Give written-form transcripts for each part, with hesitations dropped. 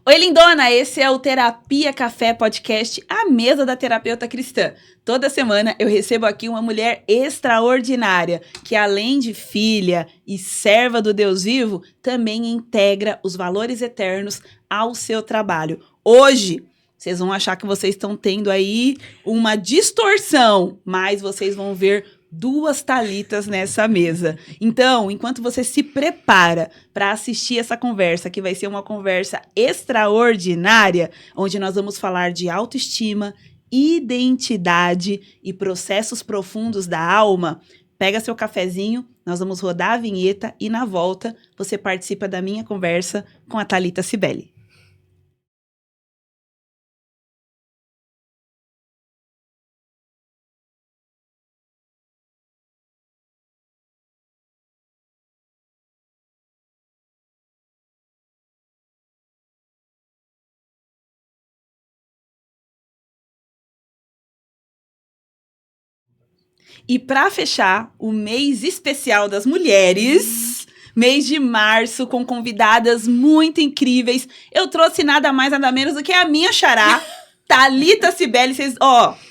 Oi, lindona! Esse é o Terapia Café Podcast, a mesa da terapeuta cristã. Toda semana eu recebo aqui uma mulher extraordinária, que além de filha e serva do Deus vivo, também integra os valores eternos ao seu trabalho. Hoje, vocês vão achar que vocês estão tendo aí uma distorção, mas vocês vão ver duas Thalitas nessa mesa. Então, enquanto você se prepara para assistir essa conversa, que vai ser uma conversa extraordinária, onde nós vamos falar de autoestima, identidade e processos profundos da alma, pega seu cafezinho, nós vamos rodar a vinheta e na volta você participa da minha conversa com a Thalita Cibele. E para fechar o mês especial das mulheres, mês de março, com convidadas muito incríveis, eu trouxe nada mais, nada menos do que a minha xará, Thalita Cibele. Vocês,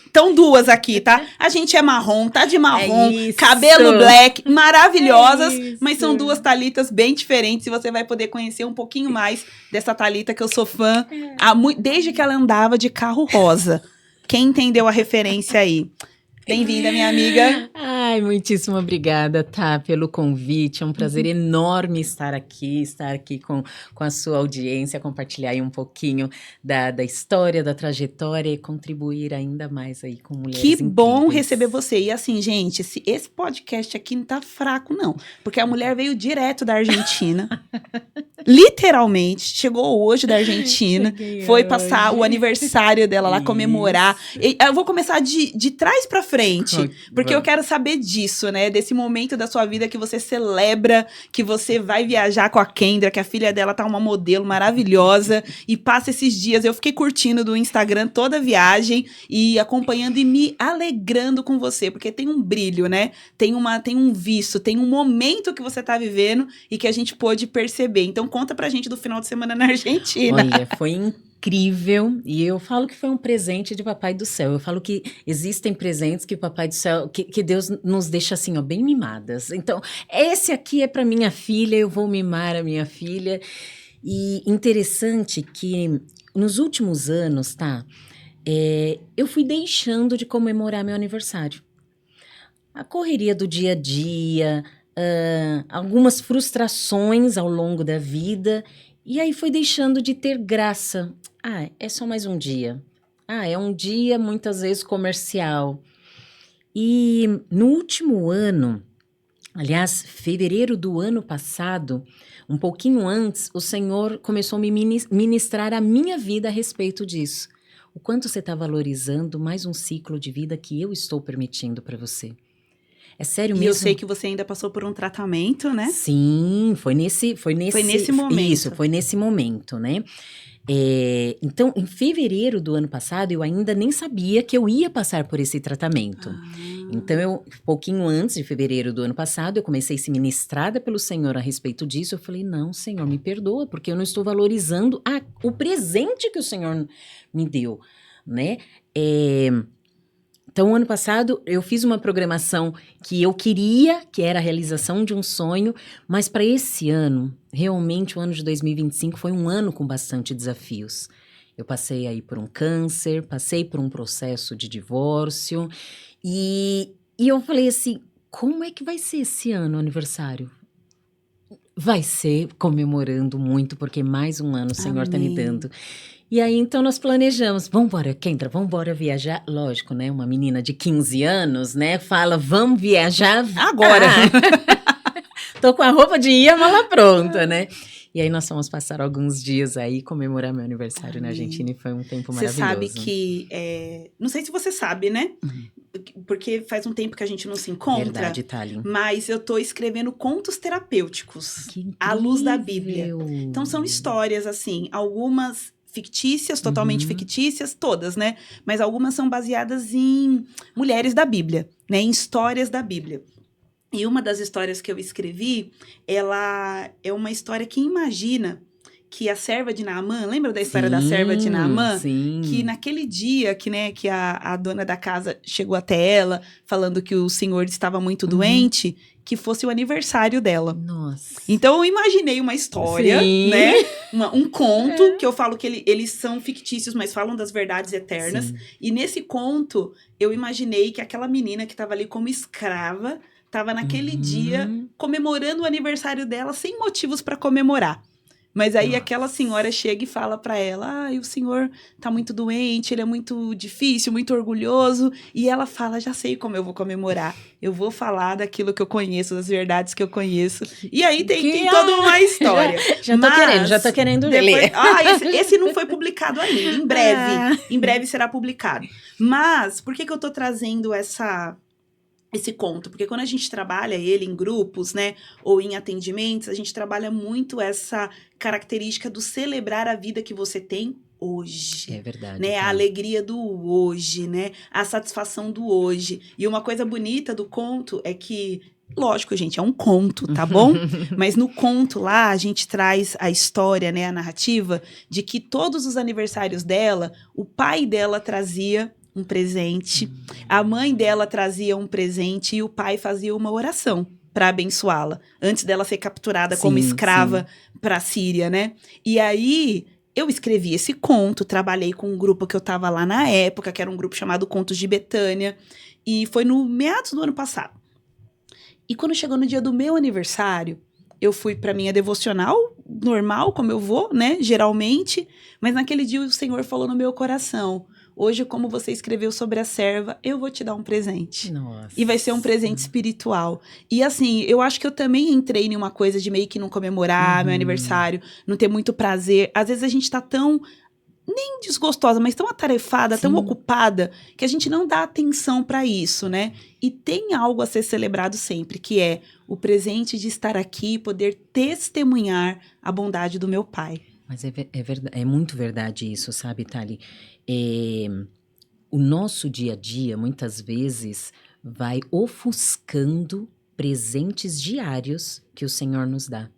estão duas aqui, tá? A gente é marrom, tá de marrom, cabelo black, maravilhosas, mas são duas Thalitas bem diferentes e você vai poder conhecer um pouquinho mais dessa Thalita que eu sou fã desde que ela andava de carro rosa. Quem entendeu a referência aí? Bem-vinda, minha amiga. Ai, muitíssimo obrigada, Tá, pelo convite. É um prazer enorme estar aqui com a sua audiência, compartilhar aí um pouquinho da história, da trajetória e contribuir ainda mais aí com mulheres incríveis. Que bom receber você. E assim, gente, esse podcast aqui não tá fraco, não. Porque a mulher veio direto da Argentina. Literalmente, chegou hoje da Argentina. Foi passar o aniversário dela lá, comemorar. E eu vou começar de trás pra frente, porque eu quero saber disso, né? Desse momento da sua vida que você celebra, que você vai viajar com a Kendra, que a filha dela tá uma modelo maravilhosa, e passa esses dias. Eu fiquei curtindo do Instagram toda a viagem e acompanhando e me alegrando com você, porque tem um brilho, né? Tem um visto, tem um momento que você tá vivendo e que a gente pôde perceber. Então conta pra gente do final de semana na Argentina. Olha, foi incrível, e eu falo que foi um presente de Papai do Céu. Eu falo que existem presentes que Papai do Céu, que Deus nos deixa assim, ó, bem mimadas. Então, esse aqui é para minha filha, eu vou mimar a minha filha. E interessante que nos últimos anos, tá, eu fui deixando de comemorar meu aniversário. A correria do dia a dia, algumas frustrações ao longo da vida, e aí foi deixando de ter graça. É só mais um dia. É um dia muitas vezes comercial. E no último ano, aliás, fevereiro do ano passado, um pouquinho antes, o Senhor começou a me ministrar a minha vida a respeito disso. O quanto você está valorizando mais um ciclo de vida que eu estou permitindo para você. É sério mesmo? E eu sei que você ainda passou por um tratamento, né? Sim, foi nesse momento. Isso, foi nesse momento, né? Então, em fevereiro do ano passado, eu ainda nem sabia que eu ia passar por esse tratamento. Então, pouquinho antes de fevereiro do ano passado, eu comecei a ser ministrada pelo Senhor a respeito disso. Eu falei, não, Senhor, me perdoa, porque eu não estou valorizando o presente que o Senhor me deu, né? Então, ano passado, eu fiz uma programação que eu queria, que era a realização de um sonho, mas para esse ano, realmente o ano de 2025 foi um ano com bastante desafios. Eu passei aí por um câncer, passei por um processo de divórcio, e eu falei assim, como é que vai ser esse ano, o aniversário? Vai ser comemorando muito, porque mais um ano o Senhor está me dando. E aí, então, nós planejamos, vambora, Kendra, vambora viajar. Lógico, né, uma menina de 15 anos, né, fala, vamos viajar agora. Tô com a roupa de ir, a mala pronta, né. E aí, nós fomos passar alguns dias aí, comemorar meu aniversário na Argentina, e foi um tempo maravilhoso. Você sabe que, não sei se você sabe, né, porque faz um tempo que a gente não se encontra. Verdade, Thali. Mas eu tô escrevendo contos terapêuticos à luz da Bíblia. Então, são histórias, assim, algumas fictícias, totalmente fictícias, todas, né? Mas algumas são baseadas em mulheres da Bíblia, né? Em histórias da Bíblia. E uma das histórias que eu escrevi, ela é uma história que imagina que a serva de Naamã, lembra da história da serva de Naamã? Sim. Que naquele dia que a dona da casa chegou até ela, falando que o senhor estava muito doente, que fosse o aniversário dela. Nossa. Então, eu imaginei uma história, Sim. né? Um conto, que eu falo que eles são fictícios, mas falam das verdades eternas. Sim. E nesse conto, eu imaginei que aquela menina que estava ali como escrava, estava naquele dia comemorando o aniversário dela, sem motivos para comemorar. Mas aí aquela senhora chega e fala pra ela, o senhor tá muito doente, ele é muito difícil, muito orgulhoso. E ela fala, já sei como eu vou comemorar. Eu vou falar daquilo que eu conheço, das verdades que eu conheço. E aí tem toda uma história. Já tô querendo ler. Esse não foi publicado ainda, em breve. Em breve será publicado. Mas, por que eu tô trazendo esse conto? Porque quando a gente trabalha ele em grupos, né, ou em atendimentos, a gente trabalha muito essa característica do celebrar a vida que você tem hoje. É verdade. Né? Tá. A alegria do hoje, né? A satisfação do hoje. E uma coisa bonita do conto é que, lógico, gente, é um conto, tá bom? Mas no conto lá, a gente traz a história, né, a narrativa, de que todos os aniversários dela, o pai dela trazia um presente, a mãe dela trazia um presente e o pai fazia uma oração para abençoá-la, antes dela ser capturada como escrava para a Síria, né? E aí eu escrevi esse conto, trabalhei com um grupo que eu tava lá na época, que era um grupo chamado Contos de Betânia, e foi no meados do ano passado. E quando chegou no dia do meu aniversário, eu fui para minha devocional normal, como eu vou, né, geralmente, mas naquele dia o Senhor falou no meu coração: hoje, como você escreveu sobre a serva, eu vou te dar um presente. Nossa. E vai ser um presente espiritual. E assim, eu acho que eu também entrei em uma coisa de meio que não comemorar meu aniversário, não ter muito prazer. Às vezes a gente tá tão, nem desgostosa, mas tão atarefada, tão ocupada, que a gente não dá atenção pra isso, né? E tem algo a ser celebrado sempre, que é o presente de estar aqui e poder testemunhar a bondade do meu pai. Mas é muito verdade isso, sabe, Thali? O nosso dia a dia, muitas vezes, vai ofuscando presentes diários que o Senhor nos dá.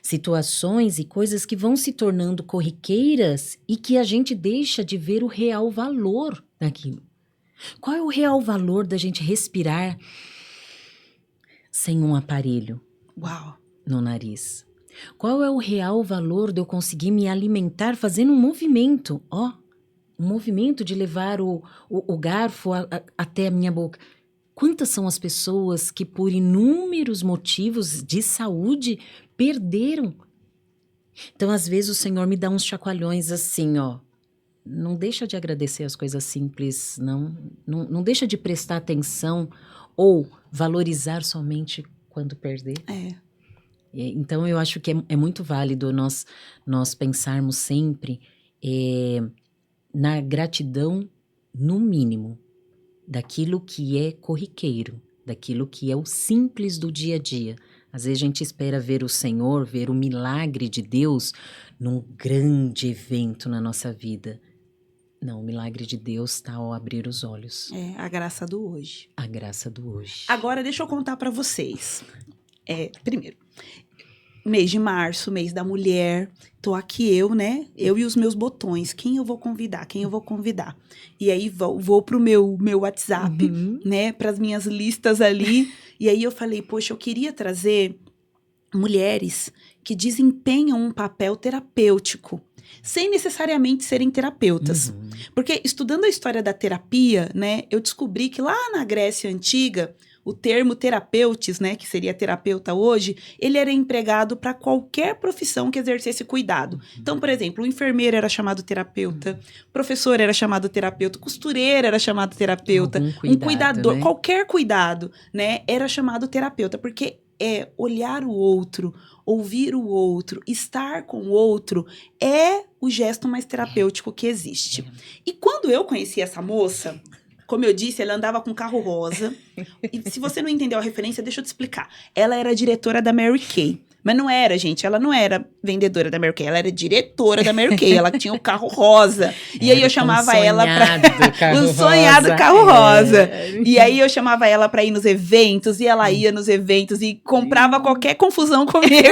Situações e coisas que vão se tornando corriqueiras e que a gente deixa de ver o real valor daquilo. Qual é o real valor da gente respirar sem um aparelho no nariz? Qual é o real valor de eu conseguir me alimentar fazendo um movimento? Um movimento de levar o garfo até a minha boca. Quantas são as pessoas que, por inúmeros motivos de saúde, perderam? Então, às vezes, o Senhor me dá uns chacoalhões assim, não deixa de agradecer as coisas simples, não deixa de prestar atenção ou valorizar somente quando perder. Então, eu acho que é muito válido nós pensarmos sempre na gratidão, no mínimo, daquilo que é corriqueiro, daquilo que é o simples do dia a dia. Às vezes a gente espera ver o Senhor, ver o milagre de Deus num grande evento na nossa vida. Não, o milagre de Deus está ao abrir os olhos. A graça do hoje. A graça do hoje. Agora, deixa eu contar para vocês. Primeiro, mês de março, mês da mulher, tô aqui eu, né? Eu e os meus botões. Quem eu vou convidar? E aí vou pro meu WhatsApp, né? Pras minhas listas ali. E aí eu falei, poxa, eu queria trazer mulheres que desempenham um papel terapêutico, sem necessariamente serem terapeutas. Porque estudando a história da terapia, né? Eu descobri que lá na Grécia Antiga, o termo terapeutis, né, que seria terapeuta hoje, ele era empregado para qualquer profissão que exercesse cuidado. Então, por exemplo, o enfermeiro era chamado terapeuta, professor era chamado terapeuta, costureira era chamado terapeuta, um cuidador, né? Qualquer cuidado, né, era chamado terapeuta, porque olhar o outro, ouvir o outro, estar com o outro é o gesto mais terapêutico que existe. E quando eu conheci essa moça, como eu disse, ela andava com carro rosa. E se você não entendeu a referência, deixa eu te explicar. Ela era diretora da Mary Kay. Mas não era, gente, ela não era vendedora da Mary Kay, ela era diretora da Mary Kay, ela tinha o carro rosa. E aí eu chamava ela pra... um sonhado carro rosa. E aí eu chamava ela pra ir nos eventos, e ela ia nos eventos e comprava qualquer confusão comigo.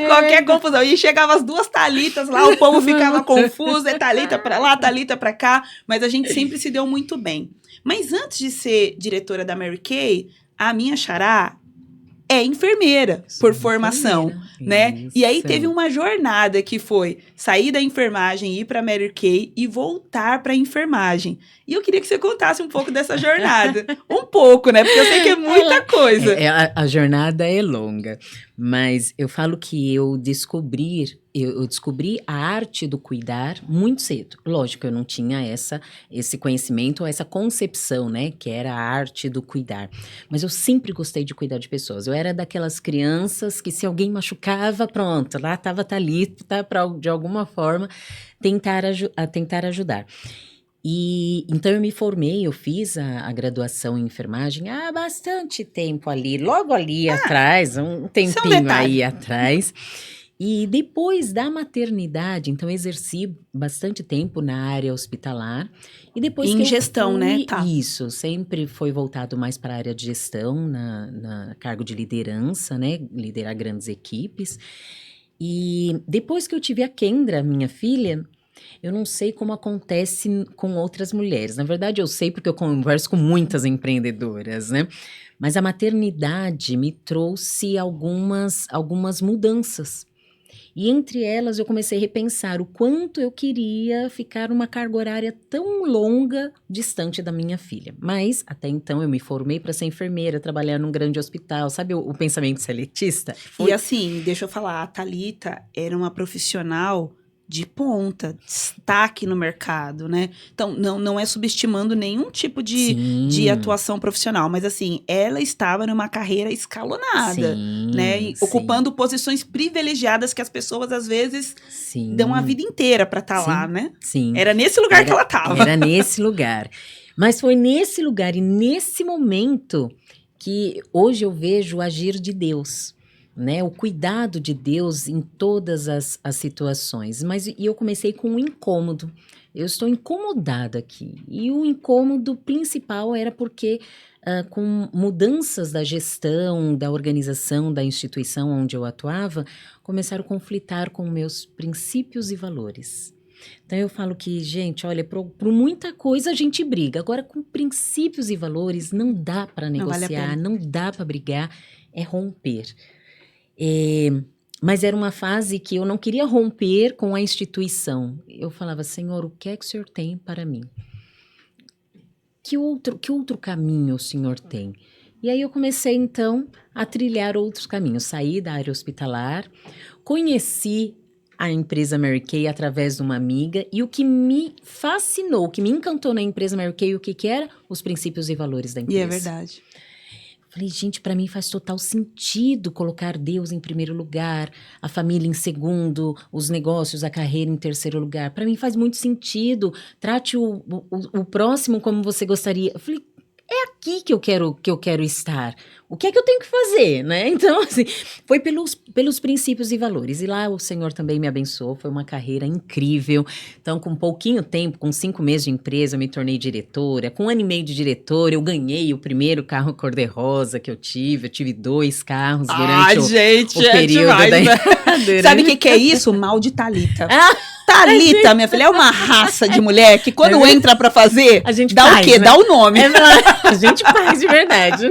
Qualquer confusão. E chegava as duas Thalitas lá, o povo ficava confuso, é Thalita pra lá, Thalita pra cá. Mas a gente sempre se deu muito bem. Mas antes de ser diretora da Mary Kay, a minha xará é enfermeira por formação, né? Isso. E aí teve uma jornada que foi sair da enfermagem, ir para Mary Kay e voltar para enfermagem. E eu queria que você contasse um pouco dessa jornada. Um pouco, né? Porque eu sei que é muita coisa. A jornada é longa, mas eu falo que eu descobri a arte do cuidar muito cedo. Lógico, eu não tinha esse conhecimento, essa concepção, né? Que era a arte do cuidar. Mas eu sempre gostei de cuidar de pessoas. Eu era daquelas crianças que se alguém machucava, pronto, lá estava a Thalita para, de alguma forma, tentar ajudar. E então eu me formei, eu fiz a graduação em enfermagem há bastante tempo ali, logo ali atrás, um tempinho aí atrás. E depois da maternidade, então exerci bastante tempo na área hospitalar. E depois em gestão, né? Tá. Isso, sempre foi voltado mais para a área de gestão, na cargo de liderança, né? Liderar grandes equipes. E depois que eu tive a Kendra, minha filha, eu não sei como acontece com outras mulheres. Na verdade, eu sei porque eu converso com muitas empreendedoras, né? Mas a maternidade me trouxe algumas mudanças. E entre elas eu comecei a repensar o quanto eu queria ficar uma carga horária tão longa distante da minha filha. Mas até então eu me formei para ser enfermeira, trabalhar num grande hospital, sabe o pensamento seletista? E assim, deixa eu falar, a Thalita era uma profissional de ponta, destaque no mercado, né? Então, não é subestimando nenhum tipo de atuação profissional, mas assim, ela estava numa carreira escalonada, né? E ocupando posições privilegiadas que as pessoas, às vezes, dão a vida inteira para estar lá, né? Sim. Era nesse lugar que ela estava. Era nesse lugar. Mas foi nesse lugar e nesse momento que hoje eu vejo o agir de Deus, né? O cuidado de Deus em todas as situações. E eu comecei com um incômodo. Eu estou incomodada aqui. E o incômodo principal era porque, com mudanças da gestão, da organização, da instituição onde eu atuava, começaram a conflitar com meus princípios e valores. Então eu falo que, gente, olha, por muita coisa a gente briga. Agora, com princípios e valores, não dá para negociar, não dá para brigar, é romper. Mas era uma fase que eu não queria romper com a instituição. Eu falava, Senhor, o que é que o Senhor tem para mim? Que outro caminho o Senhor tem? E aí eu comecei, então, a trilhar outros caminhos. Saí da área hospitalar, conheci a empresa Mary Kay através de uma amiga, e o que me fascinou, o que me encantou na empresa Mary Kay, o que era? Os princípios e valores da empresa. E é verdade. Falei, gente, para mim faz total sentido colocar Deus em primeiro lugar, a família em segundo, os negócios, a carreira em terceiro lugar. Para mim faz muito sentido. Trate o próximo como você gostaria. Eu falei, é aqui que eu quero estar. O que é que eu tenho que fazer, né? Então, assim, foi pelos princípios e valores. E lá o Senhor também me abençoou, foi uma carreira incrível. Então, com pouquinho tempo, com 5 meses de empresa, eu me tornei diretora. Com 1 ano e meio de diretora, eu ganhei o primeiro carro cor-de-rosa que eu tive. Eu tive 2 carros durante o período da durante... Sabe o que é isso? Mal de Thalita. Thalita, minha filha, é uma raça de mulher que quando entra pra fazer, a gente dá faz, o quê? Né? Dá o nome. A gente faz de verdade.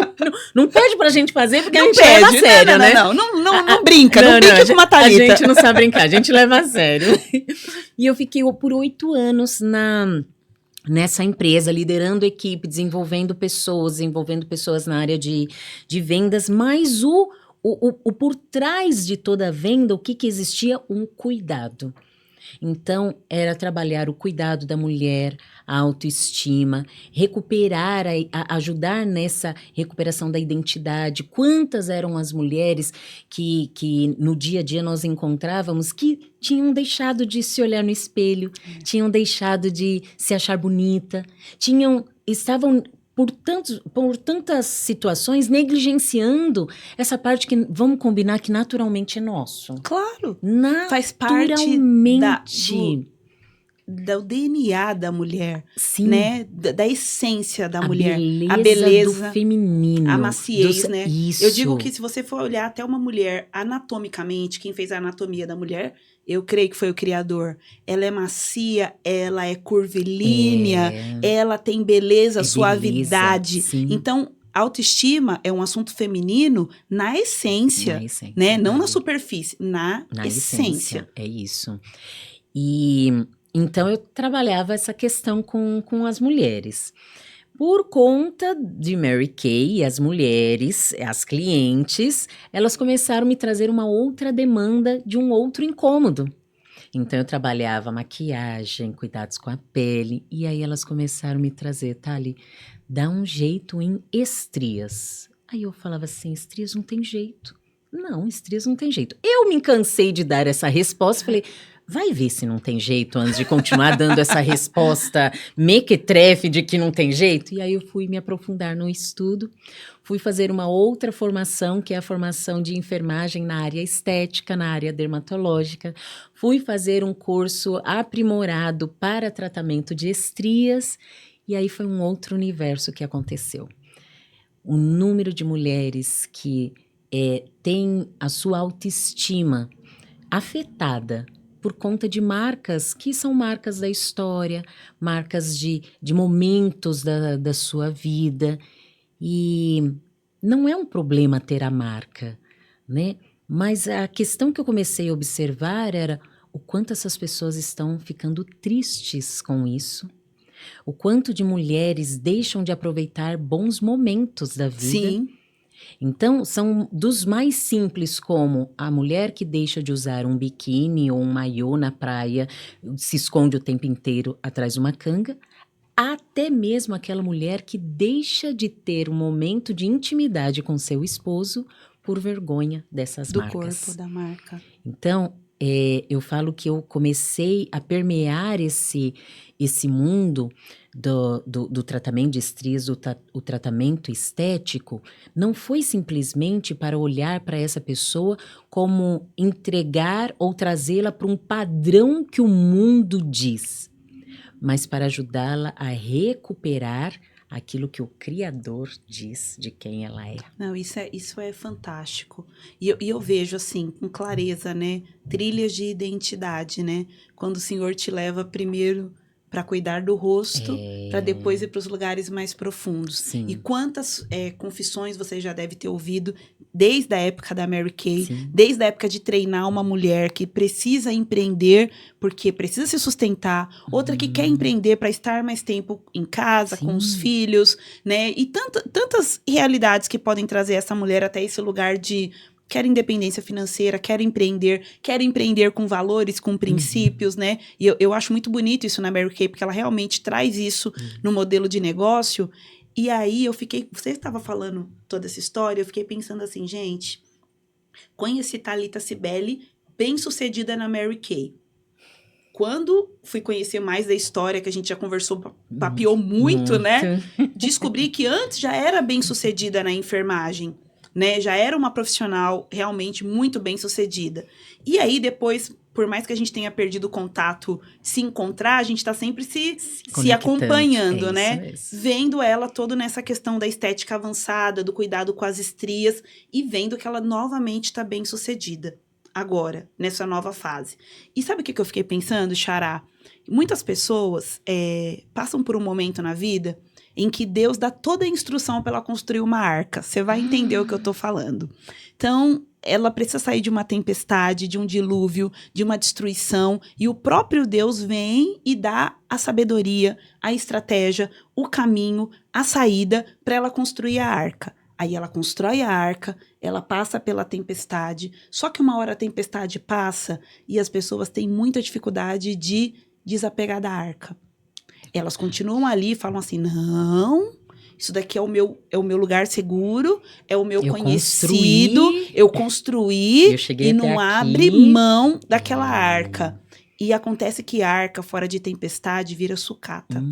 Não pede pra gente fazer, porque não a gente pede, leva a sério, né? Não brinca, não brinca com uma Thalita. A gente não sabe brincar, a gente leva a sério. E eu fiquei por 8 anos nessa empresa, liderando equipe, desenvolvendo pessoas na área de vendas, mas o por trás de toda a venda, o que existia? Um cuidado. Então, era trabalhar o cuidado da mulher, a autoestima, recuperar, ajudar nessa recuperação da identidade. Quantas eram as mulheres que no dia a dia nós encontrávamos que tinham deixado de se olhar no espelho, tinham deixado de se achar bonita, estavam por tantas situações, negligenciando essa parte que, vamos combinar, que naturalmente é nosso. Claro. Naturalmente. Faz parte do DNA da mulher, Sim. né? Da essência da mulher. Beleza a beleza do feminino. A maciez, né? Isso. Eu digo que se você for olhar até uma mulher anatomicamente, quem fez a anatomia da mulher, eu creio que foi o Criador. Ela é macia, ela é curvilínea, ela tem beleza, suavidade. Sim. Então, autoestima é um assunto feminino na essência, né? Não na superfície, na essência. É isso. E então eu trabalhava essa questão com as mulheres. Por conta de Mary Kay, as mulheres, as clientes, elas começaram a me trazer uma outra demanda de um outro incômodo. Então eu trabalhava maquiagem, cuidados com a pele, e aí elas começaram a me trazer, Thali, dá um jeito em estrias. Aí eu falava assim, estrias não tem jeito. Não, estrias não tem jeito. Eu me cansei de dar essa resposta, falei, vai ver se não tem jeito antes de continuar dando essa resposta mequetrefe de que não tem jeito. E aí eu fui me aprofundar no estudo, fui fazer uma outra formação, que é a formação de enfermagem na área estética, na área dermatológica. Fui fazer um curso aprimorado para tratamento de estrias, e aí foi um outro universo que aconteceu. O número de mulheres que têm a sua autoestima afetada por conta de marcas que são marcas da história, marcas de momentos da sua vida. E não é um problema ter a marca, né? Mas a questão que eu comecei a observar era o quanto essas pessoas estão ficando tristes com isso, o quanto de mulheres deixam de aproveitar bons momentos da vida. Sim. Então, são dos mais simples, como a mulher que deixa de usar um biquíni ou um maiô na praia, se esconde o tempo inteiro atrás de uma canga, até mesmo aquela mulher que deixa de ter um momento de intimidade com seu esposo por vergonha dessas marcas. Do corpo da marca. Então, eu falo que eu comecei a permear esse mundo do tratamento de estrias, o tratamento estético, não foi simplesmente para olhar para essa pessoa como entregar ou trazê-la para um padrão que o mundo diz, mas para ajudá-la a recuperar aquilo que o Criador diz de quem ela é. Não, isso é fantástico. E eu vejo, assim, com clareza, né? Trilhas de identidade, né? Quando o Senhor te leva primeiro para cuidar do rosto, para depois ir para os lugares mais profundos. Sim. E quantas confissões você já deve ter ouvido desde a época da Mary Kay, Sim. desde a época de treinar uma mulher que precisa empreender porque precisa se sustentar, outra que quer empreender para estar mais tempo em casa, Sim. com os filhos, né? E tantas realidades que podem trazer essa mulher até esse lugar de quer independência financeira, quer empreender com valores, com princípios, né? E eu acho muito bonito isso na Mary Kay, porque ela realmente traz isso no modelo de negócio. E aí você estava falando toda essa história, eu fiquei pensando assim, gente, conheci Thalita Cibele, bem-sucedida na Mary Kay. Quando fui conhecer mais da história, que a gente já conversou, papeou muito, né? Descobri que antes já era bem-sucedida na enfermagem, né? Já era uma profissional realmente muito bem-sucedida. E aí, depois, por mais que a gente tenha perdido o contato, se encontrar, a gente tá sempre se acompanhando, né? Mesmo. Vendo ela toda nessa questão da estética avançada, do cuidado com as estrias, e vendo que ela novamente tá bem-sucedida. Agora, nessa nova fase. E sabe o que eu fiquei pensando, Xará? Muitas pessoas passam por um momento na vida em que Deus dá toda a instrução para ela construir uma arca. Você vai entender o que eu tô falando. Então, ela precisa sair de uma tempestade, de um dilúvio, de uma destruição, e o próprio Deus vem e dá a sabedoria, a estratégia, o caminho, a saída para ela construir a arca. Aí ela constrói a arca, ela passa pela tempestade, só que uma hora a tempestade passa e as pessoas têm muita dificuldade de desapegar da arca. Elas continuam ali e falam assim, não, isso daqui é o meu lugar seguro, é o meu conhecido, eu construí e não abre mão daquela arca. E acontece que a arca, fora de tempestade, vira sucata.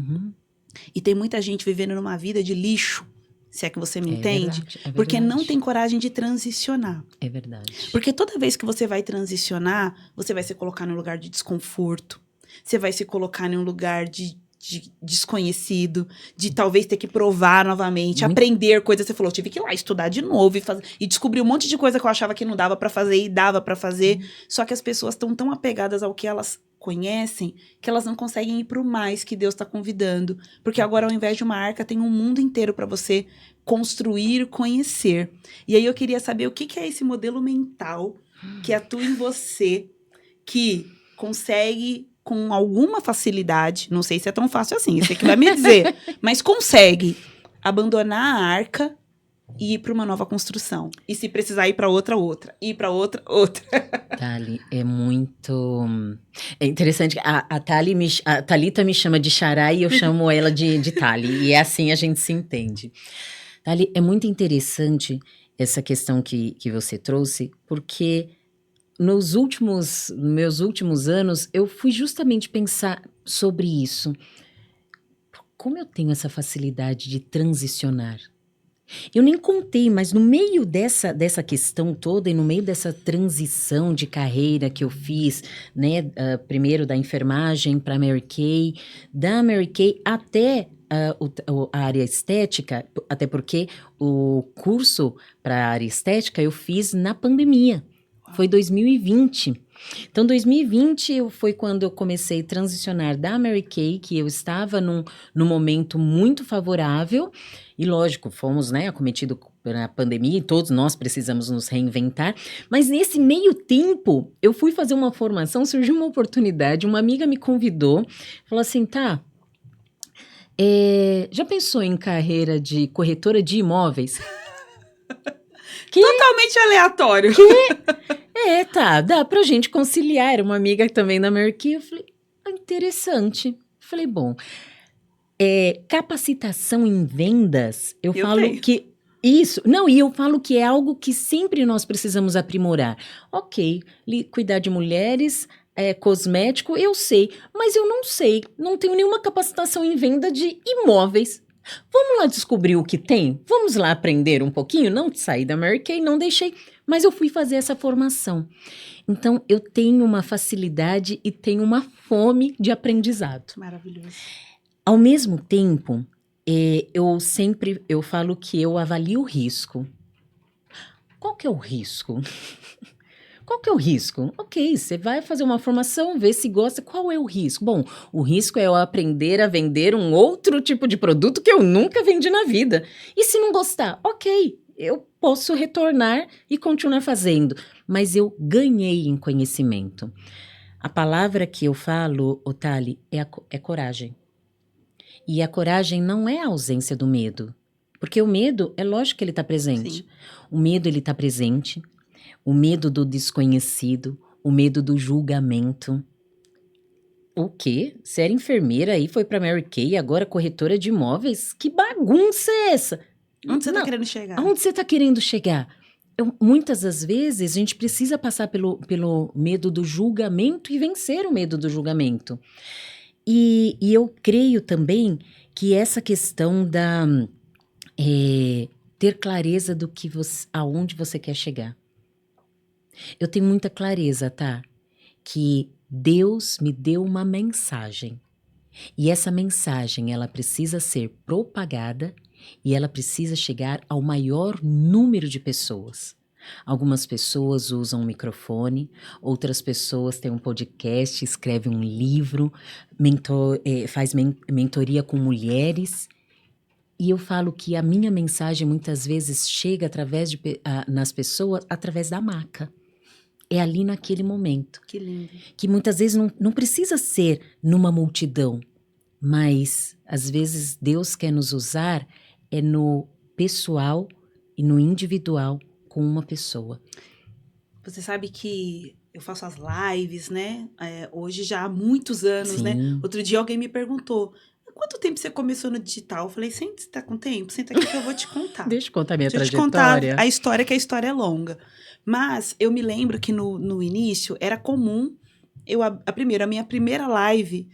E tem muita gente vivendo numa vida de lixo, se é que você me entende. Verdade, porque não tem coragem de transicionar. É verdade. Porque toda vez que você vai transicionar, você vai se colocar num lugar de desconforto. Você vai se colocar em um lugar de desconhecido, de talvez ter que provar novamente, aprender coisas. Você falou, tive que ir lá estudar de novo e descobrir um monte de coisa que eu achava que não dava pra fazer e dava pra fazer. Só que as pessoas estão tão apegadas ao que elas conhecem que elas não conseguem ir pro mais que Deus está convidando. Porque agora, ao invés de uma arca, tem um mundo inteiro para você construir, conhecer. E aí eu queria saber o que é esse modelo mental que atua em você, que consegue com alguma facilidade, não sei se é tão fácil assim, você que vai me dizer, mas consegue abandonar a arca e ir para uma nova construção. E se precisar ir para outra, ir para outra. Thali, é muito... É interessante, a Thalita me chama de Xará e eu chamo ela de Thali, e é assim a gente se entende. Thali, é muito interessante essa questão que você trouxe, porque nos meus últimos anos, eu fui justamente pensar sobre isso. Como eu tenho essa facilidade de transicionar? Eu nem contei, mas no meio dessa questão toda e no meio dessa transição de carreira que eu fiz, né, primeiro da enfermagem para Mary Kay, da Mary Kay até a área estética, até porque o curso para a área estética eu fiz na pandemia. Foi 2020. Então, 2020 foi quando eu comecei a transicionar da Mary Kay, que eu estava num momento muito favorável. E, lógico, fomos, né, acometidos pela pandemia e todos nós precisamos nos reinventar. Mas, nesse meio tempo, eu fui fazer uma formação, surgiu uma oportunidade, uma amiga me convidou, falou assim, tá, já pensou em carreira de corretora de imóveis? Totalmente aleatório. Tá, dá pra gente conciliar. Era uma amiga também da Mary Kay. Eu falei, interessante. Falei, bom, capacitação em vendas, eu falo tenho. que isso, não, e eu falo que é algo que sempre nós precisamos aprimorar. Ok, cuidar de mulheres, cosmético, eu sei, mas eu não sei, não tenho nenhuma capacitação em venda de imóveis. Vamos lá descobrir o que tem? Vamos lá aprender um pouquinho? Não saí da Mary Kay, não deixei, mas eu fui fazer essa formação. Então, eu tenho uma facilidade e tenho uma fome de aprendizado. Maravilhoso. Ao mesmo tempo, eu falo que eu avalio o risco. Qual que é o risco? Qual que é o risco? Ok, você vai fazer uma formação, ver se gosta. Qual é o risco? Bom, o risco é eu aprender a vender um outro tipo de produto que eu nunca vendi na vida. E se não gostar? Ok, eu posso retornar e continuar fazendo. Mas eu ganhei em conhecimento. A palavra que eu falo, Thali, é coragem. E a coragem não é a ausência do medo. Porque o medo, é lógico que ele está presente. Sim. O medo, ele está presente. O medo do desconhecido, o medo do julgamento. O quê? Você era enfermeira e foi pra Mary Kay, agora corretora de imóveis? Que bagunça é essa? Onde você tá querendo chegar? Aonde você tá querendo chegar? Muitas das vezes, a gente precisa passar pelo medo do julgamento e vencer o medo do julgamento. E eu creio também que essa questão da ter clareza do que aonde você quer chegar. Eu tenho muita clareza, tá? Que Deus me deu uma mensagem. E essa mensagem, ela precisa ser propagada e ela precisa chegar ao maior número de pessoas. Algumas pessoas usam um microfone, outras pessoas têm um podcast, escrevem um livro, faz mentoria com mulheres. E eu falo que a minha mensagem muitas vezes chega nas pessoas através da maca. É ali naquele momento. Que lindo. Que muitas vezes não precisa ser numa multidão, mas às vezes Deus quer nos usar no pessoal e no individual com uma pessoa. Você sabe que eu faço as lives, né? Hoje já há muitos anos, Sim. Né? Outro dia alguém me perguntou, quanto tempo você começou no digital? Eu falei, você tá com tempo? Senta aqui que eu vou te contar. Deixa eu contar minha trajetória. Deixa eu te contar a história, que a história é longa. Mas eu me lembro que no início era comum A minha primeira live,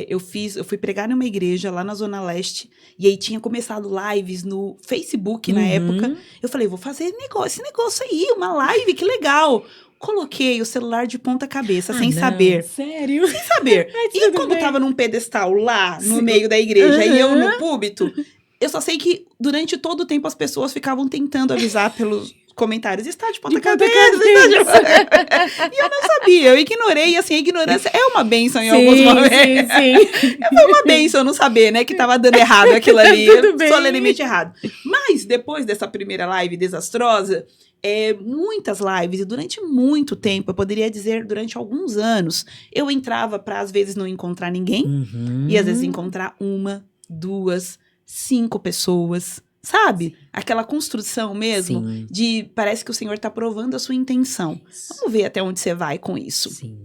eu fui pregar numa igreja lá na Zona Leste, e aí tinha começado lives no Facebook na época. Eu falei, vou fazer esse negócio aí, uma live, que legal. Coloquei o celular de ponta cabeça, sem saber. Sério? Sem saber. E quando tava num pedestal lá, no meio da igreja, e eu no púlpito, eu só sei que durante todo o tempo as pessoas ficavam tentando avisar pelos comentários, está de ponta cabeça, E eu não sabia, eu ignorei, e assim, a ignorância é uma bênção em alguns momentos. Sim. Foi uma bênção não saber, né, que tava dando errado aquilo ali, solenemente errado. Mas, depois dessa primeira live desastrosa, muitas lives, e durante muito tempo, eu poderia dizer, durante alguns anos, eu entrava para, às vezes, não encontrar ninguém, e às vezes encontrar 1, 2, 5 pessoas, sabe? Aquela construção mesmo, parece que o Senhor tá provando a sua intenção. Vamos ver até onde você vai com isso. Sim.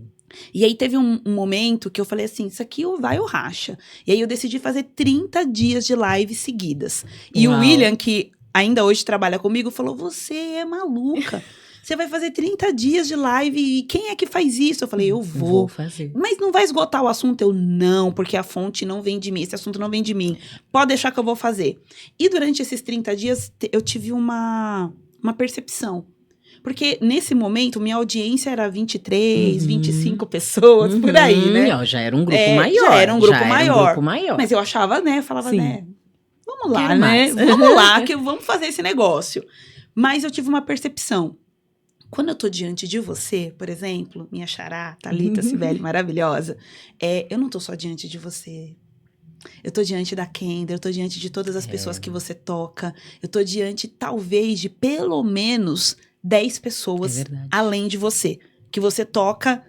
E aí teve um momento que eu falei assim, isso aqui ou vai ou racha. E aí eu decidi fazer 30 dias de lives seguidas. E o William, que ainda hoje trabalha comigo, falou, você é maluca. Você vai fazer 30 dias de live e quem é que faz isso? Eu falei, eu vou fazer. Mas não vai esgotar o assunto? Eu, não, porque a fonte não vem de mim, esse assunto não vem de mim. Pode deixar que eu vou fazer. E durante esses 30 dias, eu tive uma percepção. Porque nesse momento, minha audiência era 23, 25 pessoas, por aí, né? Já era um grupo maior. Já era um grupo maior. Mas eu achava, né? Falava, né? Vamos lá, né? Vamos lá, que vamos fazer esse negócio. Mas eu tive uma percepção. Quando eu tô diante de você, por exemplo, minha xará, Thalita Cibele, maravilhosa, eu não tô só diante de você. Eu tô diante da Kendra, eu tô diante de todas as pessoas que você toca. Eu tô diante, talvez, de pelo menos 10 pessoas além de você. Que você toca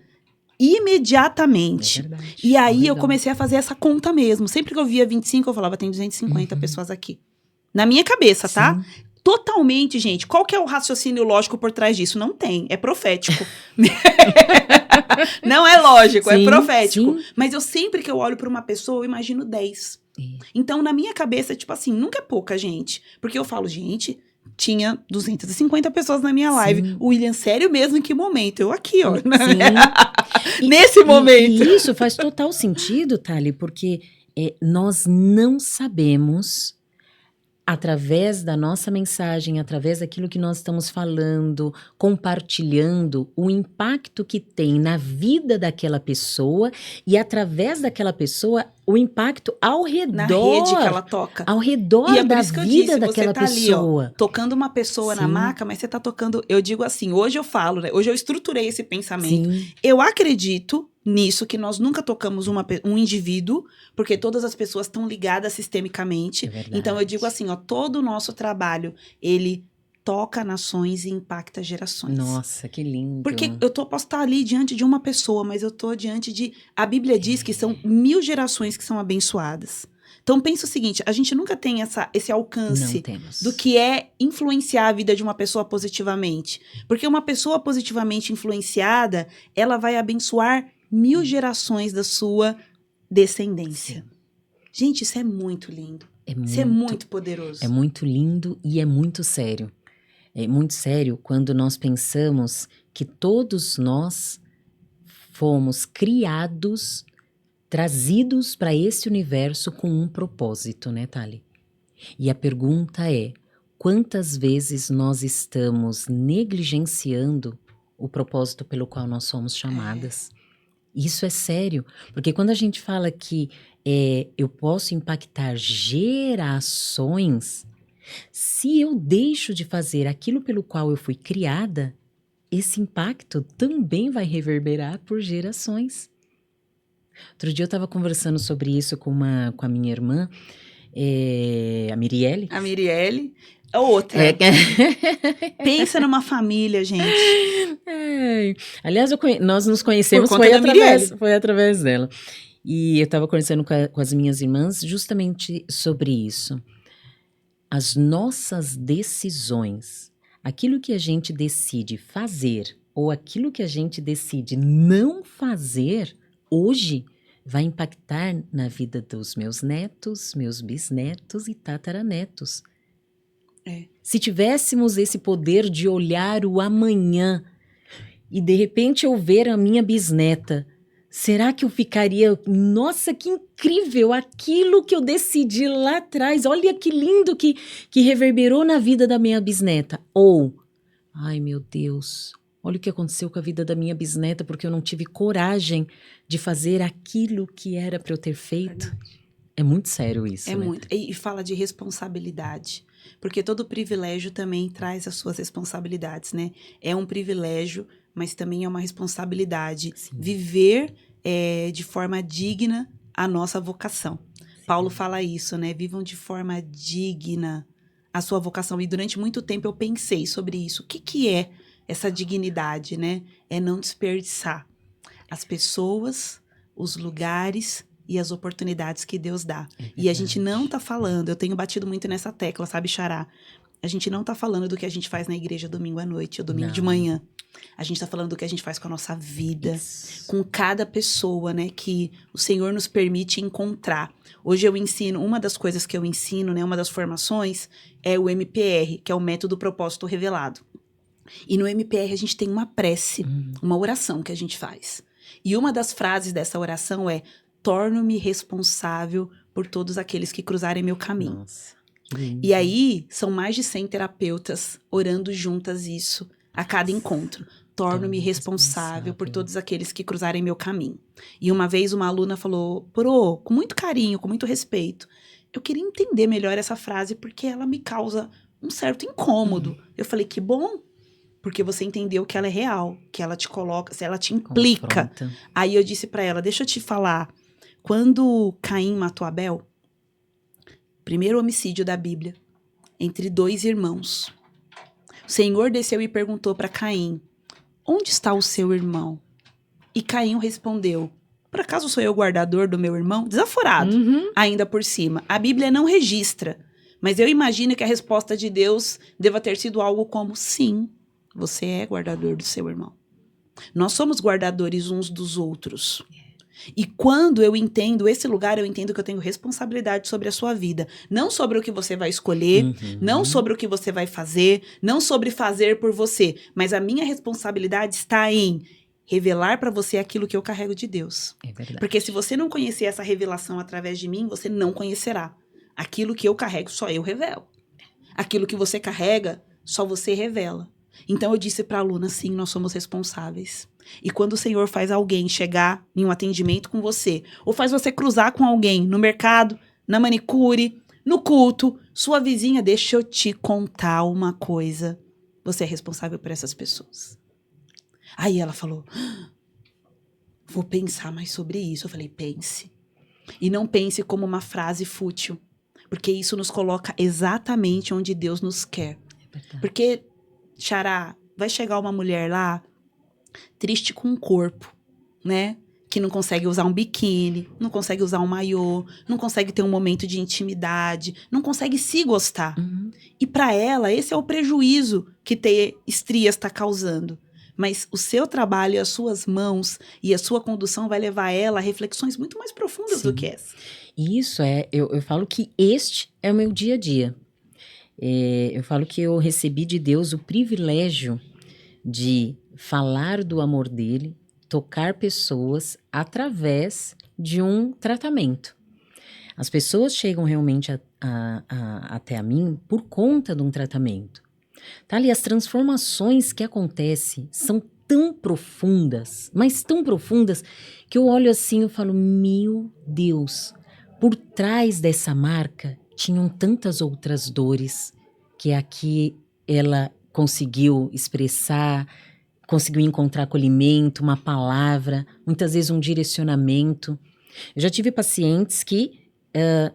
imediatamente. E aí eu comecei a fazer essa conta mesmo. Sempre que eu via 25, eu falava, tem 250 pessoas aqui. Na minha cabeça, tá? Totalmente, gente. Qual que é o raciocínio lógico por trás disso? Não tem. É profético. Não é lógico, é profético. Mas eu sempre que eu olho para uma pessoa, eu imagino 10. Então, na minha cabeça, tipo assim, nunca é pouca gente. Porque eu falo, gente, tinha 250 pessoas na minha live. O William, sério mesmo? Em que momento? Eu aqui, ó. Nesse momento. E isso faz total sentido, Thali, porque nós não sabemos, através da nossa mensagem, através daquilo que nós estamos falando, compartilhando, o impacto que tem na vida daquela pessoa e, através daquela pessoa, o impacto ao redor. Na rede que ela toca. Ao redor da vida daquela pessoa. Ali, ó, tocando uma pessoa na maca, mas você tá tocando... Eu digo assim, hoje eu falo, né? Hoje eu estruturei esse pensamento. Eu acredito nisso, que nós nunca tocamos um indivíduo, porque todas as pessoas estão ligadas sistemicamente. Então, eu digo assim, ó, todo o nosso trabalho, ele toca nações e impacta gerações. Nossa, que lindo. Porque posso estar ali diante de uma pessoa, mas eu tô diante de... A Bíblia diz que são 1000 gerações que são abençoadas. Então, pensa o seguinte, a gente nunca tem esse alcance do que é influenciar a vida de uma pessoa positivamente. Porque uma pessoa positivamente influenciada, ela vai abençoar 1000 gerações da sua descendência. Gente, isso é muito lindo. Isso é muito poderoso. É muito lindo e é muito sério. É muito sério quando nós pensamos que todos nós fomos criados, trazidos para esse universo com um propósito, né, Thali? E a pergunta é, quantas vezes nós estamos negligenciando o propósito pelo qual nós somos chamadas? Isso é sério, porque quando a gente fala que eu posso impactar gerações, se eu deixo de fazer aquilo pelo qual eu fui criada, esse impacto também vai reverberar por gerações. Outro dia eu estava conversando sobre isso com a minha irmã, a Mirielle. A Mirielle. Outra. Pensa numa família, gente. Aliás, nós nos conhecemos foi através dela. E eu estava conversando com as minhas irmãs justamente sobre isso. As nossas decisões, aquilo que a gente decide fazer ou aquilo que a gente decide não fazer, hoje vai impactar na vida dos meus netos, meus bisnetos e tataranetos. Se tivéssemos esse poder de olhar o amanhã e de repente eu ver a minha bisneta Será que eu ficaria... Nossa, que incrível! Aquilo que eu decidi lá atrás. Olha que lindo que reverberou na vida da minha bisneta. Ou, ai meu Deus, olha o que aconteceu com a vida da minha bisneta porque eu não tive coragem de fazer aquilo que era para eu ter feito. É muito sério isso, É né? muito. E fala de responsabilidade. Porque todo privilégio também traz as suas responsabilidades, né? É um privilégio, mas também é uma responsabilidade. Sim. Viver de forma digna a nossa vocação. Paulo fala isso, né? Vivam de forma digna a sua vocação. E durante muito tempo eu pensei sobre isso. O que é essa dignidade, né? É não desperdiçar as pessoas, os lugares e as oportunidades que Deus dá. E a gente não tá falando, eu tenho batido muito nessa tecla, sabe, Xará? A gente não tá falando do que a gente faz na igreja domingo à noite ou domingo de manhã. A gente tá falando do que a gente faz com a nossa vida, com cada pessoa, né, que o Senhor nos permite encontrar. Hoje eu ensino, uma das coisas que eu ensino, né, uma das formações é o MPR, que é o Método Propósito Revelado. E no MPR a gente tem uma prece, uma oração que a gente faz. E uma das frases dessa oração é: torno-me responsável por todos aqueles que cruzarem meu caminho. Nossa, que lindo. E aí, são mais de 100 terapeutas orando juntas isso a cada encontro. Torno-me responsável por todos aqueles que cruzarem meu caminho. E uma vez uma aluna falou: Pro, com muito carinho, com muito respeito, eu queria entender melhor essa frase porque ela me causa um certo incômodo. Eu falei: que bom, porque você entendeu que ela é real, que ela te coloca, ela te implica. Confronta. Aí eu disse pra ela: deixa eu te falar, quando Caim matou Abel, primeiro homicídio da Bíblia, entre 2 irmãos, o Senhor desceu e perguntou pra Caim: onde está o seu irmão? E Caim respondeu: por acaso sou eu o guardador do meu irmão? Desaforado, ainda por cima. A Bíblia não registra, mas eu imagino que a resposta de Deus deva ter sido algo como: sim, você é guardador do seu irmão. Nós somos guardadores uns dos outros. E quando eu entendo esse lugar, eu entendo que eu tenho responsabilidade sobre a sua vida. Não sobre o que você vai escolher, não sobre o que você vai fazer, não sobre fazer por você. Mas a minha responsabilidade está em revelar para você aquilo que eu carrego de Deus. É verdade. Porque se você não conhecer essa revelação através de mim, você não conhecerá. Aquilo que eu carrego, só eu revelo. Aquilo que você carrega, só você revela. Então eu disse para a aluna: sim, nós somos responsáveis. E quando o Senhor faz alguém chegar em um atendimento com você, ou faz você cruzar com alguém no mercado, na manicure, no culto, sua vizinha, deixa eu te contar uma coisa. Você é responsável por essas pessoas. Aí ela falou: vou pensar mais sobre isso. Eu falei: pense. E não pense como uma frase fútil, porque isso nos coloca exatamente onde Deus nos quer. Porque, Xará, vai chegar uma mulher lá triste com o corpo, né? Que não consegue usar um biquíni, não consegue usar um maiô, não consegue ter um momento de intimidade, não consegue se gostar. E para ela, esse é o prejuízo que ter estrias está causando. Mas o seu trabalho, as suas mãos e a sua condução vai levar ela a reflexões muito mais profundas do que essa. Isso eu falo que este é o meu dia a dia. Eu falo que eu recebi de Deus o privilégio de falar do amor dele, tocar pessoas através de um tratamento. As pessoas chegam realmente até a mim por conta de um tratamento. Tá ali, as transformações que acontecem são tão profundas, mas tão profundas, que eu olho assim e falo: meu Deus, por trás dessa marca tinham tantas outras dores que aqui ela conseguiu expressar, conseguiu encontrar acolhimento, uma palavra, muitas vezes um direcionamento. Eu já tive pacientes que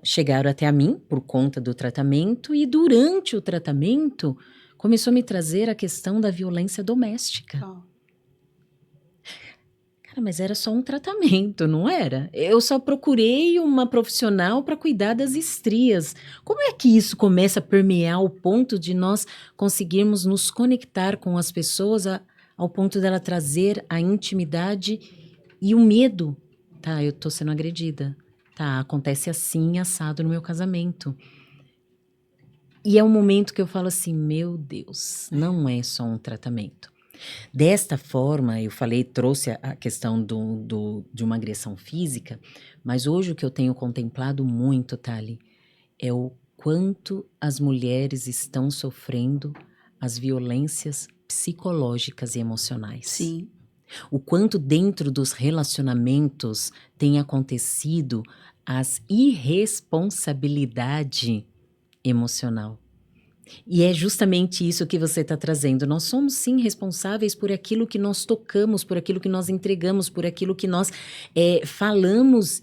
chegaram até a mim por conta do tratamento e durante o tratamento começou a me trazer a questão da violência doméstica. Cara, mas era só um tratamento, não era? Eu só procurei uma profissional para cuidar das estrias. Como é que isso começa a permear ao ponto de nós conseguirmos nos conectar com as pessoas ao ponto dela trazer a intimidade e o medo? Tá, eu tô sendo agredida. Tá, acontece assim, assado no meu casamento. E é um momento que eu falo assim: meu Deus, não é só um tratamento. Desta forma, eu falei, trouxe a questão de uma agressão física, mas hoje o que eu tenho contemplado muito, Thali, é o quanto as mulheres estão sofrendo as violências psicológicas e emocionais. Sim. O quanto dentro dos relacionamentos tem acontecido as irresponsabilidade emocional. E é justamente isso que você está trazendo. Nós somos, sim, responsáveis por aquilo que nós tocamos, por aquilo que nós entregamos, por aquilo que nós falamos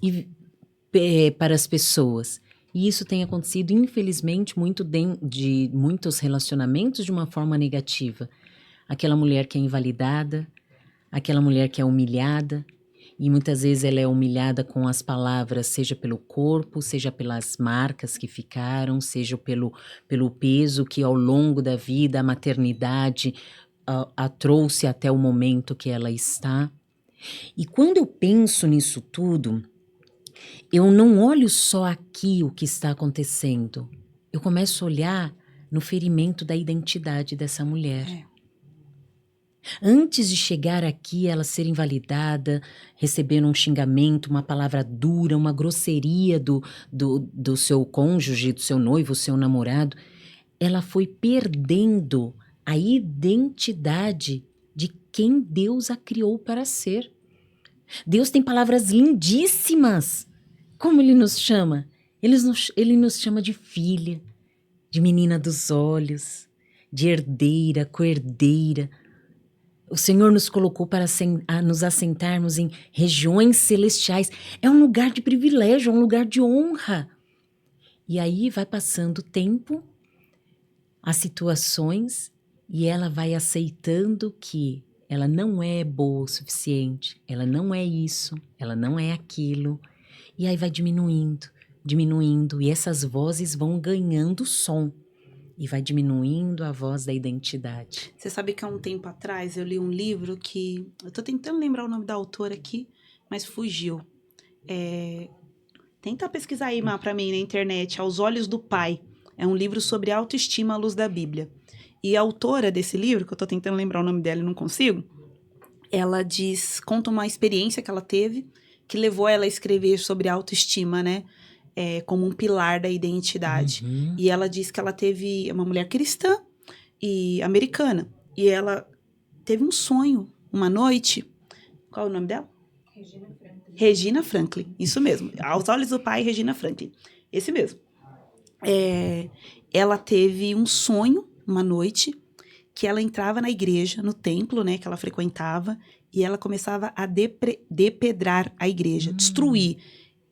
para as pessoas. E isso tem acontecido, infelizmente, muito de muitos relacionamentos de uma forma negativa. Aquela mulher que é invalidada, aquela mulher que é humilhada, e muitas vezes ela é humilhada com as palavras, seja pelo corpo, seja pelas marcas que ficaram, seja pelo peso que ao longo da vida, a maternidade a trouxe até o momento que ela está. E quando eu penso nisso tudo, eu não olho só aqui o que está acontecendo, eu começo a olhar no ferimento da identidade dessa mulher. Antes de chegar aqui, ela ser invalidada, recebendo um xingamento, uma palavra dura, uma grosseria do seu cônjuge, do seu noivo, do seu namorado, ela foi perdendo a identidade de quem Deus a criou para ser. Deus tem palavras lindíssimas. Como Ele nos chama? Ele nos chama de filha, de menina dos olhos, de herdeira, coerdeira. O Senhor nos colocou para nos assentarmos em regiões celestiais. É um lugar de privilégio, é um lugar de honra. E aí vai passando o tempo, as situações, e ela vai aceitando que ela não é boa o suficiente, ela não é isso, ela não é aquilo. E aí vai diminuindo, diminuindo, e essas vozes vão ganhando som. E vai diminuindo a voz da identidade. Você sabe que há um tempo atrás eu li um livro que... Eu tô tentando lembrar o nome da autora aqui, mas fugiu. Tenta pesquisar aí, Má, pra mim na internet. Aos Olhos do Pai. É um livro sobre autoestima à luz da Bíblia. E a autora desse livro, que eu tô tentando lembrar o nome dela e não consigo, ela conta uma experiência que ela teve, que levou ela a escrever sobre autoestima, né? Como um pilar da identidade. Uhum. E ela diz que ela teve uma mulher cristã e americana. E ela teve um sonho, uma noite. Qual é o nome dela? Regina Franklin, isso mesmo. Aos Olhos do Pai, Regina Franklin. Esse mesmo. Ela teve um sonho, uma noite, que ela entrava na igreja, no templo, né, que ela frequentava, e ela começava a depedrar a igreja, destruir,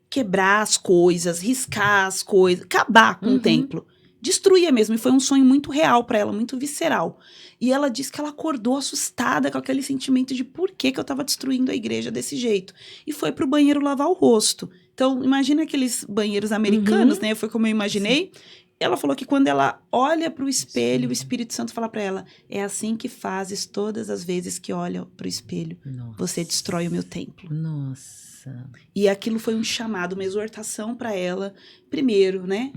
quebrar as coisas, riscar as coisas, acabar com o templo. Destruía mesmo, e foi um sonho muito real para ela, muito visceral. E ela disse que ela acordou assustada com aquele sentimento de por que eu estava destruindo a igreja desse jeito. E foi pro banheiro lavar o rosto. Então, imagina aqueles banheiros americanos, né? Foi como eu imaginei. Sim. Ela falou que quando ela olha para o espelho, o Espírito Santo fala para ela, é assim que fazes todas as vezes que olha para o espelho. Nossa. Você destrói o meu templo. Nossa. E aquilo foi um chamado, uma exortação para ela, primeiro, né?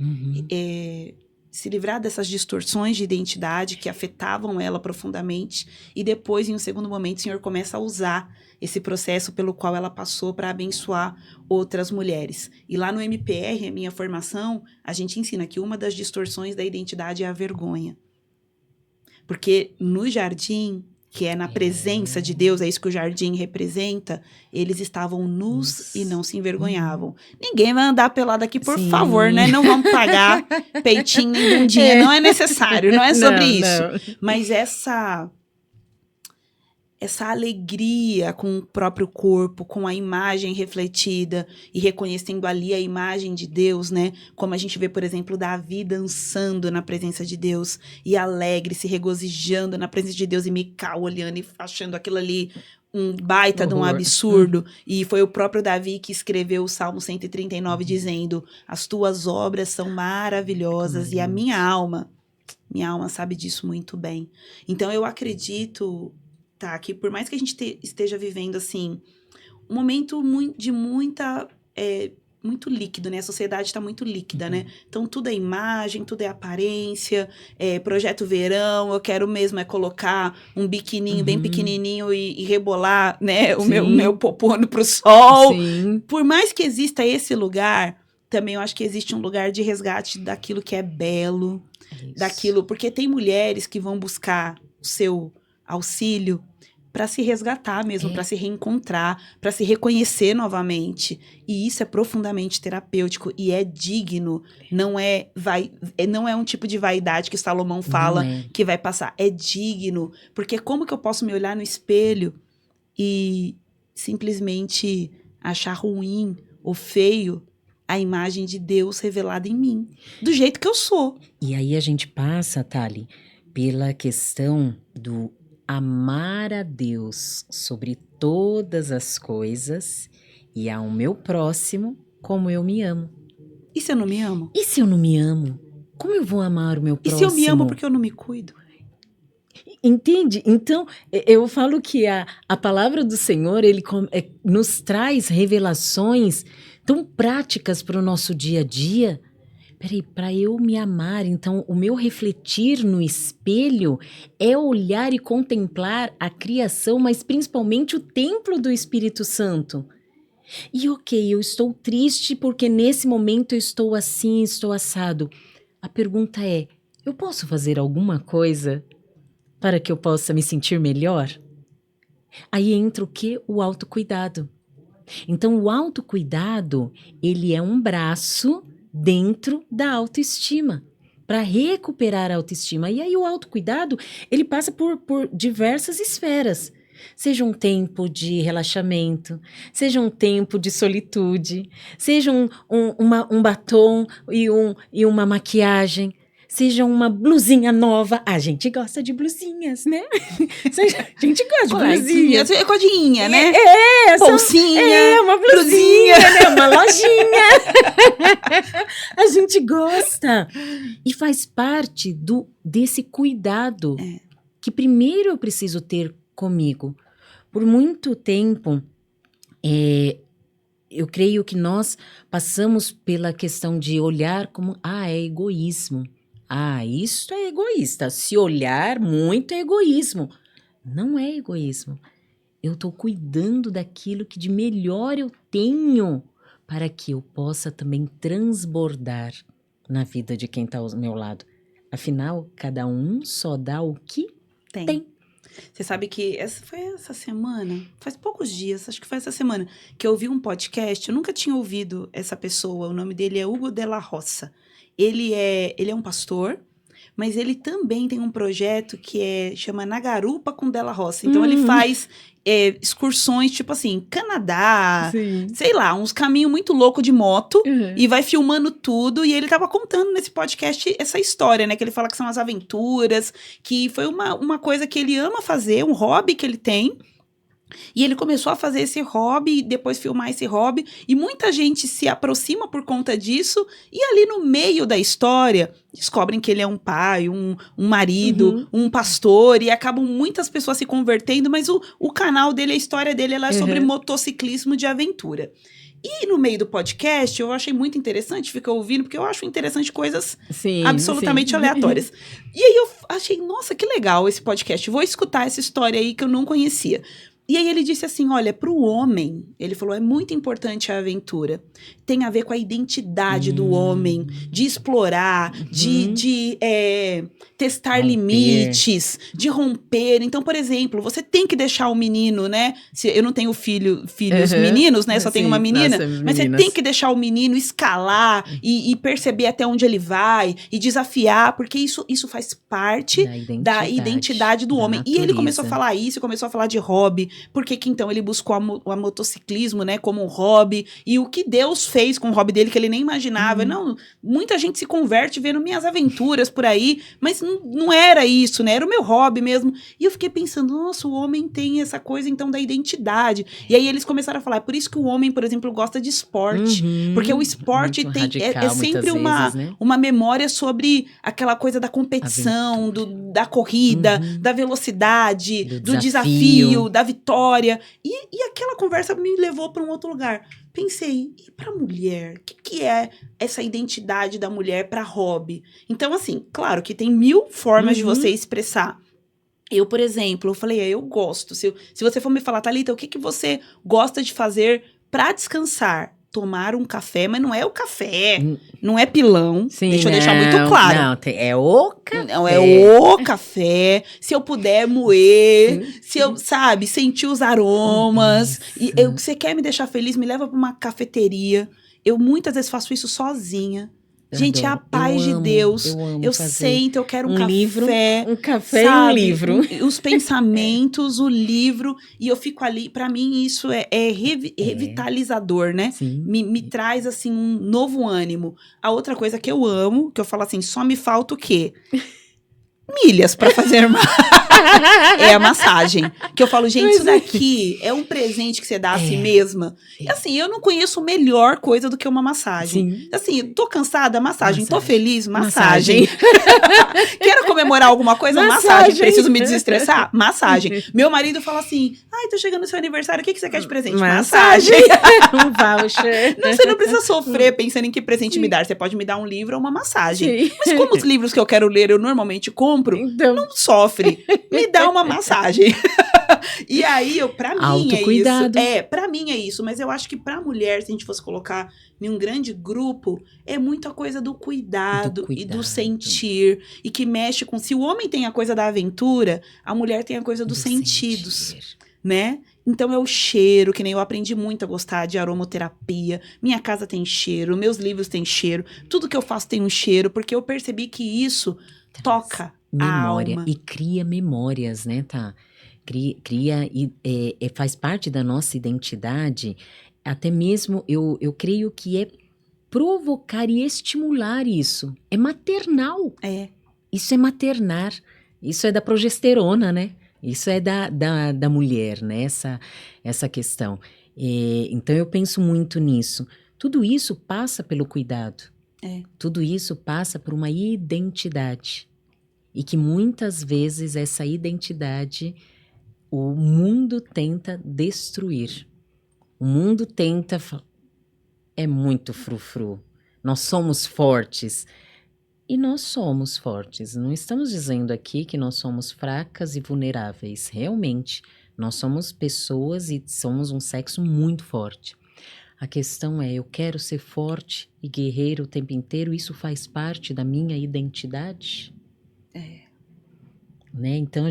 Se livrar dessas distorções de identidade que afetavam ela profundamente. E depois, em um segundo momento, o Senhor começa a usar esse processo pelo qual ela passou para abençoar outras mulheres. E lá no MPR, a minha formação, a gente ensina que uma das distorções da identidade é a vergonha. Porque no jardim, que é na presença de Deus, é isso que o jardim representa, eles estavam nus e não se envergonhavam. Ninguém vai andar pelado aqui, por favor, né? Não vamos pagar peitinho nem bundinha, não é necessário, não é sobre isso. Não. Mas essa alegria com o próprio corpo, com a imagem refletida e reconhecendo ali a imagem de Deus, né? Como a gente vê, por exemplo, Davi dançando na presença de Deus e alegre, se regozijando na presença de Deus, e Mical olhando e achando aquilo ali um baita de um absurdo. E foi o próprio Davi que escreveu o Salmo 139 dizendo, as tuas obras são maravilhosas e a minha alma sabe disso muito bem. Então eu acredito... Tá, que por mais que a gente esteja vivendo, assim, um momento de muita muito líquido, né? A sociedade está muito líquida, né? Então, tudo é imagem, tudo é aparência, projeto verão, eu quero mesmo colocar um biquininho bem pequenininho e rebolar, né? O meu popô pro sol. Sim. Por mais que exista esse lugar, também eu acho que existe um lugar de resgate daquilo que é belo, daquilo... Porque tem mulheres que vão buscar o seu auxílio para se resgatar mesmo, para se reencontrar, para se reconhecer novamente. E isso é profundamente terapêutico e é digno. Não é um tipo de vaidade que Salomão fala que vai passar. É digno. Porque como que eu posso me olhar no espelho e simplesmente achar ruim ou feio a imagem de Deus revelada em mim, do jeito que eu sou? E aí a gente passa, Thali, pela questão do amar a Deus sobre todas as coisas e ao meu próximo como eu me amo. E se eu não me amo? E se eu não me amo? Como eu vou amar o meu próximo? E se eu me amo porque eu não me cuido? Entende? Então, eu falo que a palavra do Senhor, ele nos traz revelações tão práticas para o nosso dia a dia. Peraí, para eu me amar, então o meu refletir no espelho é olhar e contemplar a criação, mas principalmente o templo do Espírito Santo. E ok, eu estou triste porque nesse momento eu estou assim, estou assado. A pergunta é, eu posso fazer alguma coisa para que eu possa me sentir melhor? Aí entra o quê? O autocuidado. Então o autocuidado, ele é um braço dentro da autoestima, para recuperar a autoestima. E aí o autocuidado, ele passa por diversas esferas. Seja um tempo de relaxamento, seja um tempo de solitude, seja um batom e uma maquiagem, seja uma blusinha nova. A gente gosta de blusinhas, né? A gente gosta de blusinhas. Codinha, né? Bolsinha. Uma blusinha, né? Uma lojinha. A gente gosta. E faz parte desse cuidado que primeiro eu preciso ter comigo. Por muito tempo, eu creio que nós passamos pela questão de olhar como, é egoísmo. Isto é egoísta. Se olhar muito é egoísmo. Não é egoísmo. Eu estou cuidando daquilo que de melhor eu tenho para que eu possa também transbordar na vida de quem está ao meu lado. Afinal, cada um só dá o que tem. Você sabe que foi essa semana, faz poucos dias, acho que foi essa semana, que eu ouvi um podcast, eu nunca tinha ouvido essa pessoa, o nome dele é Hugo de la Roça. Ele é um pastor, mas ele também tem um projeto que chama Na Garupa com Della Roça. Então, ele faz excursões, tipo assim, Canadá, sei lá, uns caminhos muito loucos de moto, e vai filmando tudo. E ele tava contando nesse podcast essa história, né? Que ele fala que são as aventuras, que foi uma coisa que ele ama fazer, um hobby que ele tem. E ele começou a fazer esse hobby, e depois filmar esse hobby, e muita gente se aproxima por conta disso, e ali no meio da história, descobrem que ele é um pai, um marido, um pastor, e acabam muitas pessoas se convertendo, mas o canal dele, a história dele, ela é sobre motociclismo de aventura. E no meio do podcast, eu achei muito interessante ficar ouvindo, porque eu acho interessante coisas absolutamente aleatórias. E aí eu achei, nossa, que legal esse podcast, vou escutar essa história aí que eu não conhecia. E aí ele disse assim, olha, para o homem, ele falou, é muito importante a aventura. Tem a ver com a identidade do homem, de explorar, de testar limites, de romper. Então, por exemplo, você tem que deixar o menino, né? Eu não tenho filhos meninos, né? Só tenho uma menina. Mas você tem que deixar o menino escalar e perceber até onde ele vai e desafiar, porque isso faz parte da identidade do homem. E ele começou a falar isso, começou a falar de hobby. Por que então ele buscou o motociclismo, né, como um hobby? E o que Deus fez com o hobby dele que ele nem imaginava. Não, muita gente se converte vendo minhas aventuras por aí, mas não era isso, né? Era o meu hobby mesmo. E eu fiquei pensando, nossa, o homem tem essa coisa então da identidade. E aí eles começaram a falar, é por isso que o homem, por exemplo, gosta de esporte. Porque o esporte é sempre uma memória sobre aquela coisa da competição, da corrida, da velocidade, do desafio, da vitória. E aquela conversa me levou para um outro lugar. pensei, e pra mulher? O que é essa identidade da mulher pra hobby? Então, assim, claro que tem 1000 formas de você expressar. Eu, por exemplo, eu falei, eu gosto. Se você for me falar, Thalita, o que você gosta de fazer pra descansar? Tomar um café, mas não é o café, não é pilão. Sim, deixa eu deixar muito claro. Não, é o café. Não, é o café. Se eu puder moer, se eu, sabe, sentir os aromas. E você quer me deixar feliz, me leva pra uma cafeteria. Eu muitas vezes faço isso sozinha. Gente, é a paz de Deus. Eu sento, eu quero um café. Livro, um café sabe? e um livro. Os pensamentos, o livro. E eu fico ali, pra mim isso é revitalizador, né? Me traz, assim, um novo ânimo. A outra coisa que eu amo, que eu falo assim, só me falta o quê? Milhas pra fazer é a massagem. Que eu falo, gente, isso daqui é um presente que você dá a si mesma. E assim, eu não conheço melhor coisa do que uma massagem. Sim. Assim, tô cansada, massagem. Tô feliz, massagem. Quero comemorar alguma coisa? Massagem. Preciso me desestressar? Massagem. Meu marido fala assim, ai, tô chegando no seu aniversário, o que você quer de presente? Massagem. Um voucher. Não, você não precisa sofrer pensando em que presente me dar. Você pode me dar um livro ou uma massagem. Mas como os livros que eu quero ler eu normalmente compro, então, não sofre. Me dá uma massagem. E aí, pra mim é isso. Pra mim é isso. Mas eu acho que pra mulher, se a gente fosse colocar em um grande grupo, é muito a coisa do cuidado e do sentir. E que mexe com... Se o homem tem a coisa da aventura, a mulher tem a coisa dos sentidos. Né? Então é o cheiro, que nem eu aprendi muito a gostar de aromaterapia. Minha casa tem cheiro, meus livros têm cheiro. Tudo que eu faço tem um cheiro, porque eu percebi que isso toca memória a alma. E cria memórias, né, tá? Cria e faz parte da nossa identidade. Até mesmo eu creio que é provocar e estimular isso. É maternal. Isso é maternar. Isso é da progesterona, né? Isso é da mulher, né? Essa questão. Então eu penso muito nisso. Tudo isso passa pelo cuidado. Tudo isso passa por uma identidade. E que muitas vezes essa identidade o mundo tenta destruir. O mundo tenta... É muito frufru. Nós somos fortes. E nós somos fortes. Não estamos dizendo aqui que nós somos fracas e vulneráveis. Realmente, nós somos pessoas e somos um sexo muito forte. A questão é, eu quero ser forte e guerreiro o tempo inteiro, isso faz parte da minha identidade? Né? Então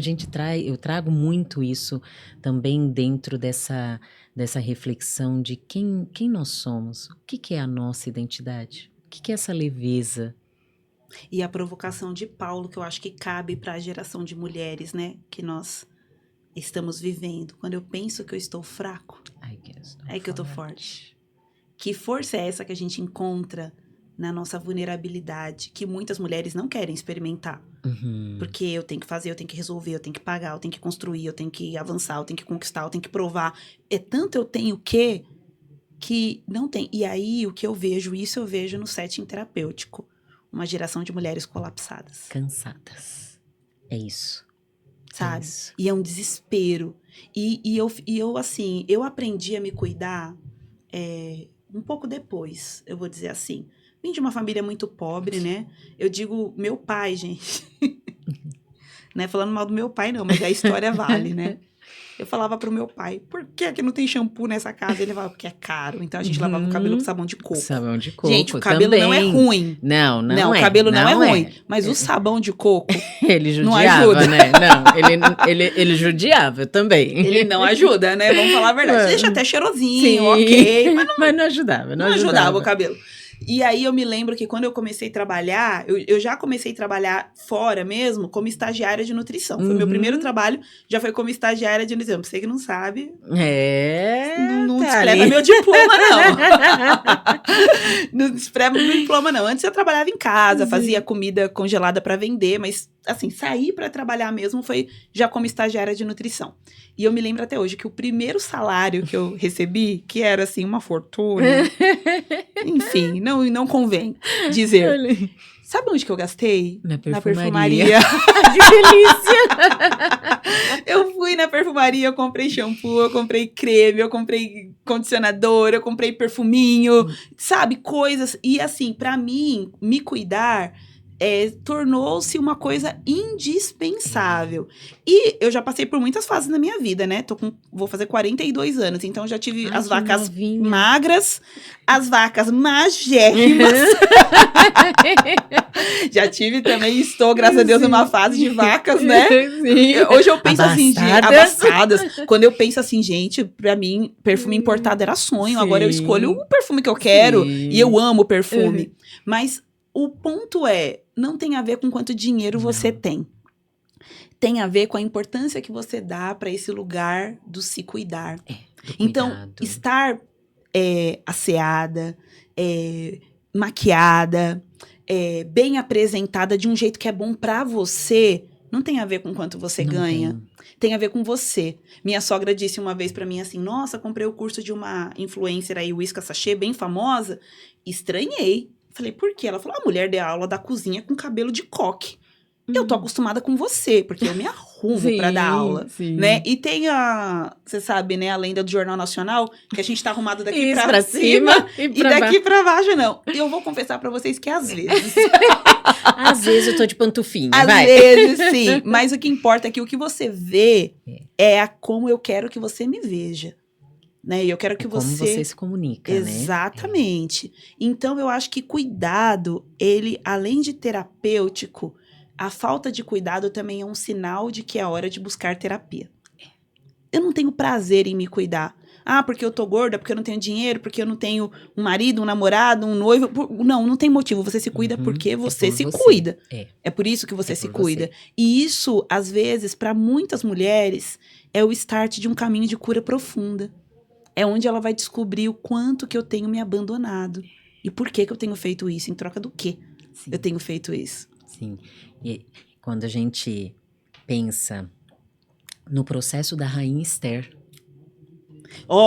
eu trago muito isso também dentro dessa reflexão de quem nós somos, o que é a nossa identidade, o que é essa leveza. E a provocação de Paulo, que eu acho que cabe para a geração de mulheres, né, que nós estamos vivendo. Quando eu penso que eu estou fraco, é que eu estou forte. Que força é essa que a gente encontra na nossa vulnerabilidade, que muitas mulheres não querem experimentar. Porque eu tenho que fazer, eu tenho que resolver, eu tenho que pagar, eu tenho que construir, eu tenho que avançar, eu tenho que conquistar, eu tenho que provar. É tanto eu tenho que não tem. E aí, o que eu vejo no setting terapêutico. Uma geração de mulheres colapsadas. Cansadas. É isso. Sabe? É isso. E é um desespero. E eu, assim, eu aprendi a me cuidar um pouco depois, eu vou dizer assim. Vim de uma família muito pobre, né? Eu digo, meu pai, gente. Não é falando mal do meu pai, não, mas a história vale, né? Eu falava pro meu pai, por que não tem shampoo nessa casa? Ele falava, porque é caro. Então a gente lavava o cabelo com sabão de coco. Sabão de coco. Gente, o cabelo também. Não é ruim. Não é. O cabelo não é ruim. Mas o sabão de coco ele judiava, não ajuda. Né? Não, ele judiava também. Ele não ajuda, né? Vamos falar a verdade. Deixa até cheirosinho, sim, ok. Mas não ajudava. Não ajudava o cabelo. E aí eu me lembro que quando eu comecei a trabalhar, eu já comecei a trabalhar fora mesmo, como estagiária de nutrição. Foi meu primeiro trabalho, já foi como estagiária de nutrição. Pra você que não sabe, não despreza meu diploma, não. Não despreza meu diploma, não. Antes eu trabalhava em casa, fazia comida congelada pra vender, mas assim, sair pra trabalhar mesmo foi já como estagiária de nutrição. E eu me lembro até hoje que o primeiro salário que eu recebi, que era assim, uma fortuna, enfim, não convém dizer. Sabe onde que eu gastei? Na Na perfumaria. perfumaria. Que delícia! Eu fui na perfumaria, eu comprei shampoo, eu comprei creme, eu comprei condicionador, eu comprei perfuminho, sabe? Coisas. E assim, pra mim, me cuidar tornou-se uma coisa indispensável. E eu já passei por muitas fases na minha vida, né? Vou fazer 42 anos, então eu já tive Ai, as que vacas novinha. magras, as vacas magérrimas. Já tive também, estou, graças a Deus, numa fase de vacas, né? Sim. Hoje eu penso assim, Abastadas. abastadas. Quando eu penso assim, gente, pra mim, perfume importado era sonho. Agora eu escolho o perfume que eu quero Sim. e eu amo perfume. Mas o ponto não tem a ver com quanto dinheiro você tem. Tem a ver com a importância que você dá pra esse lugar do se cuidar. Então, Cuidado. estar asseada, maquiada, bem apresentada de um jeito que é bom pra você, não tem a ver com quanto você Não ganha. Tem a ver com você. Minha sogra disse uma vez pra mim assim, nossa, comprei o curso de uma influencer aí, Whisca Sachê, bem famosa. Estranhei. Falei, por quê? Ela falou, a mulher deu aula da cozinha com cabelo de coque. Eu tô acostumada com você, porque eu me arrumo pra dar aula, sim. né? E tem você sabe, né, a lenda do Jornal Nacional, que a gente tá arrumado daqui Isso, pra cima e e daqui pra baixo, não. E eu vou confessar pra vocês que às vezes... Às vezes eu tô de pantufinha, Às vai. vezes, sim. Mas o que importa é que o que você vê como eu quero que você me veja. Né? E eu quero que Como você se comunica, Exatamente. Então, eu acho que cuidado, ele, além de terapêutico, a falta de cuidado também é um sinal de que é hora de buscar terapia. Eu não tenho prazer em me cuidar. Ah, porque eu tô gorda, porque eu não tenho dinheiro, porque eu não tenho um marido, um namorado, um noivo. Não tem motivo. Você se cuida porque você se cuida. É por isso que você se cuida. E isso, às vezes, para muitas mulheres, é o start de um caminho de cura profunda. É onde ela vai descobrir o quanto que eu tenho me abandonado. E por que eu tenho feito isso? Em troca do quê eu tenho feito isso? Sim. E quando a gente pensa no processo da Rainha Esther.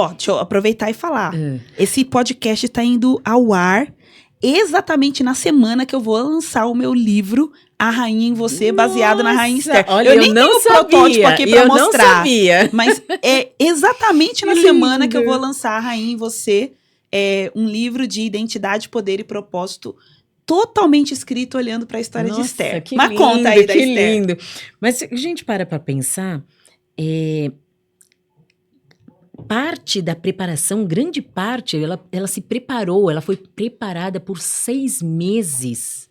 Deixa eu aproveitar e falar. Esse podcast está indo ao ar exatamente na semana que eu vou lançar o meu livro A Rainha em Você, baseado na Rainha Esther. Olha, eu nem tenho o protótipo aqui para mostrar. Não sabia. Mas é exatamente na semana que eu vou lançar A Rainha em Você, um livro de identidade, poder e propósito totalmente escrito olhando para a história de Esther. Mas conta aí da Esther. Que lindo. Mas se a gente para pensar, parte da preparação, grande parte, ela se preparou, ela foi preparada por 6 meses.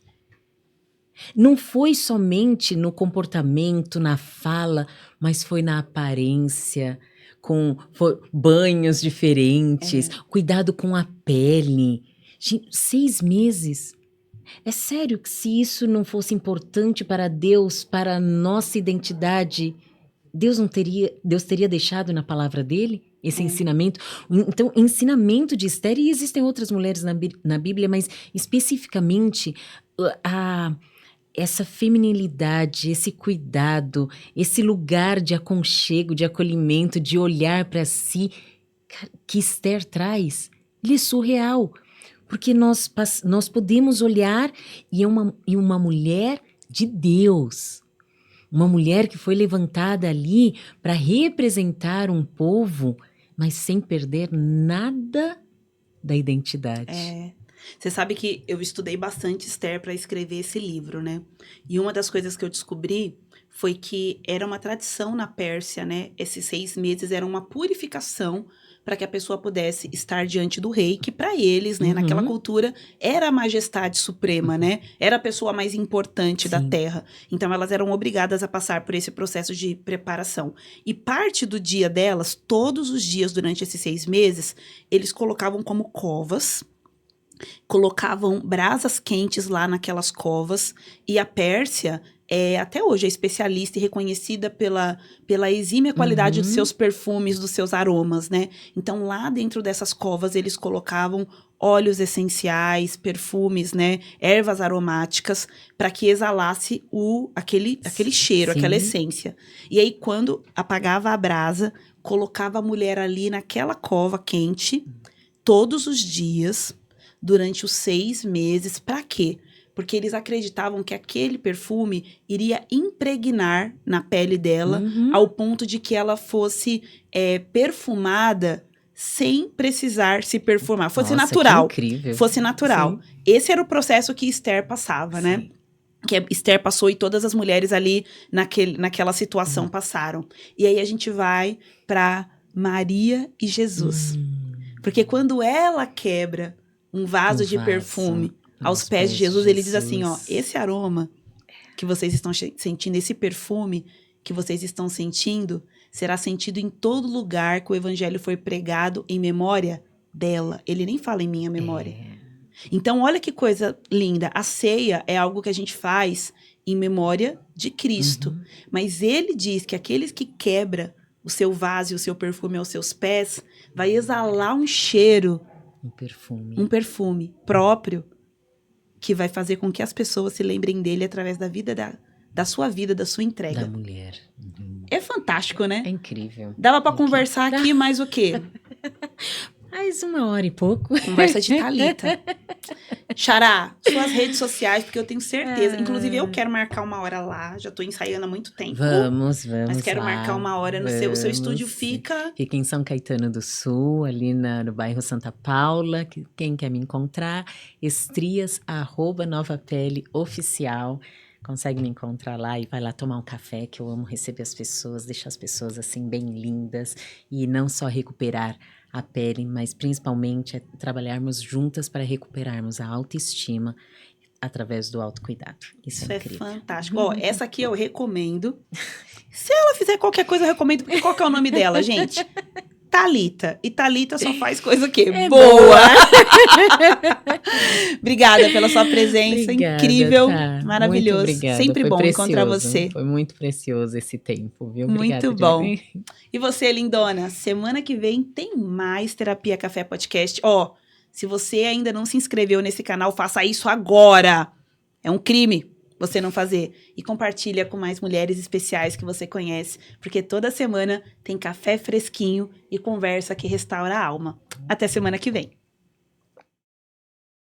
Não foi somente no comportamento, na fala, mas foi na aparência, com banhos diferentes, cuidado com a pele. Gente, 6 meses. É sério que se isso não fosse importante para Deus, para a nossa identidade, Deus teria deixado na palavra dele esse ensinamento? Então, ensinamento de Esther, e existem outras mulheres na Bíblia, mas especificamente essa feminilidade, esse cuidado, esse lugar de aconchego, de acolhimento, de olhar para si, que Esther traz, ele é surreal. Porque nós podemos olhar e uma mulher de Deus. Uma mulher que foi levantada ali para representar um povo, mas sem perder nada da identidade. Você sabe que eu estudei bastante Esther para escrever esse livro, né? E uma das coisas que eu descobri foi que era uma tradição na Pérsia, né? Esses 6 meses era uma purificação para que a pessoa pudesse estar diante do rei, que para eles, né, naquela cultura, era a majestade suprema, né? Era a pessoa mais importante da terra. Então, elas eram obrigadas a passar por esse processo de preparação. E parte do dia delas, todos os dias durante esses 6 meses, eles colocavam como covas, colocavam brasas quentes lá naquelas covas, e a Pérsia até hoje é especialista e reconhecida pela exímia qualidade dos seus perfumes, dos seus aromas, né? Então, lá dentro dessas covas, eles colocavam óleos essenciais, perfumes, né? Ervas aromáticas, para que exalasse aquele cheiro, aquela essência. E aí, quando apagava a brasa, colocava a mulher ali naquela cova quente, todos os dias, durante os 6 meses. Para quê? porque eles acreditavam que aquele perfume iria impregnar na pele dela, ao ponto de que ela fosse perfumada sem precisar se perfumar. Fosse natural. Que incrível. Fosse natural. Sim. Esse era o processo que Esther passava, né? Que a Esther passou e todas as mulheres ali naquela situação passaram. E aí a gente vai para Maria e Jesus. Porque quando ela quebra um vaso de perfume aos pés de Jesus, ele diz assim, ó, esse aroma que vocês estão sentindo, esse perfume que vocês estão sentindo, será sentido em todo lugar que o evangelho foi pregado em memória dela. Ele nem fala em minha memória. Então, olha que coisa linda. A ceia é algo que a gente faz em memória de Cristo. Mas ele diz que aqueles que quebram o seu vaso e o seu perfume aos seus pés, vai exalar um cheiro. Um perfume próprio, que vai fazer com que as pessoas se lembrem dele através da vida da sua vida, da sua entrega. Da mulher. É fantástico, né? É incrível. Dava pra conversar aqui mais o quê? Mais 1 hora e pouco. Conversa de Thalita. Xará, suas redes sociais, porque eu tenho certeza. Inclusive, eu quero marcar uma hora lá. Já tô ensaiando há muito tempo. Vamos Mas quero lá. marcar uma hora no seu... O seu estúdio fica... Fica em São Caetano do Sul, ali no bairro Santa Paula. Quem quer me encontrar, estrias, @NovaPeleOficial. Consegue me encontrar lá e vai lá tomar um café, que eu amo receber as pessoas, deixar as pessoas assim bem lindas. E não só recuperar a pele, mas principalmente trabalharmos juntas para recuperarmos a autoestima através do autocuidado. Isso é incrível. Fantástico. Ó, essa aqui eu recomendo. Se ela fizer qualquer coisa, eu recomendo, porque qual que é o nome dela, gente? Thalita. E Thalita só faz coisa o quê? Boa! Obrigada pela sua presença. Obrigada, incrível, tá. Maravilhoso. Muito obrigada. Sempre Foi bom precioso. encontrar você. Foi muito precioso esse tempo, viu? Obrigada, muito bom. E você, lindona? Semana que vem tem mais Terapia Café Podcast. Ó, se você ainda não se inscreveu nesse canal, faça isso agora. É um crime você não fazer. E compartilha com mais mulheres especiais que você conhece, porque toda semana tem café fresquinho e conversa que restaura a alma. Até semana que vem.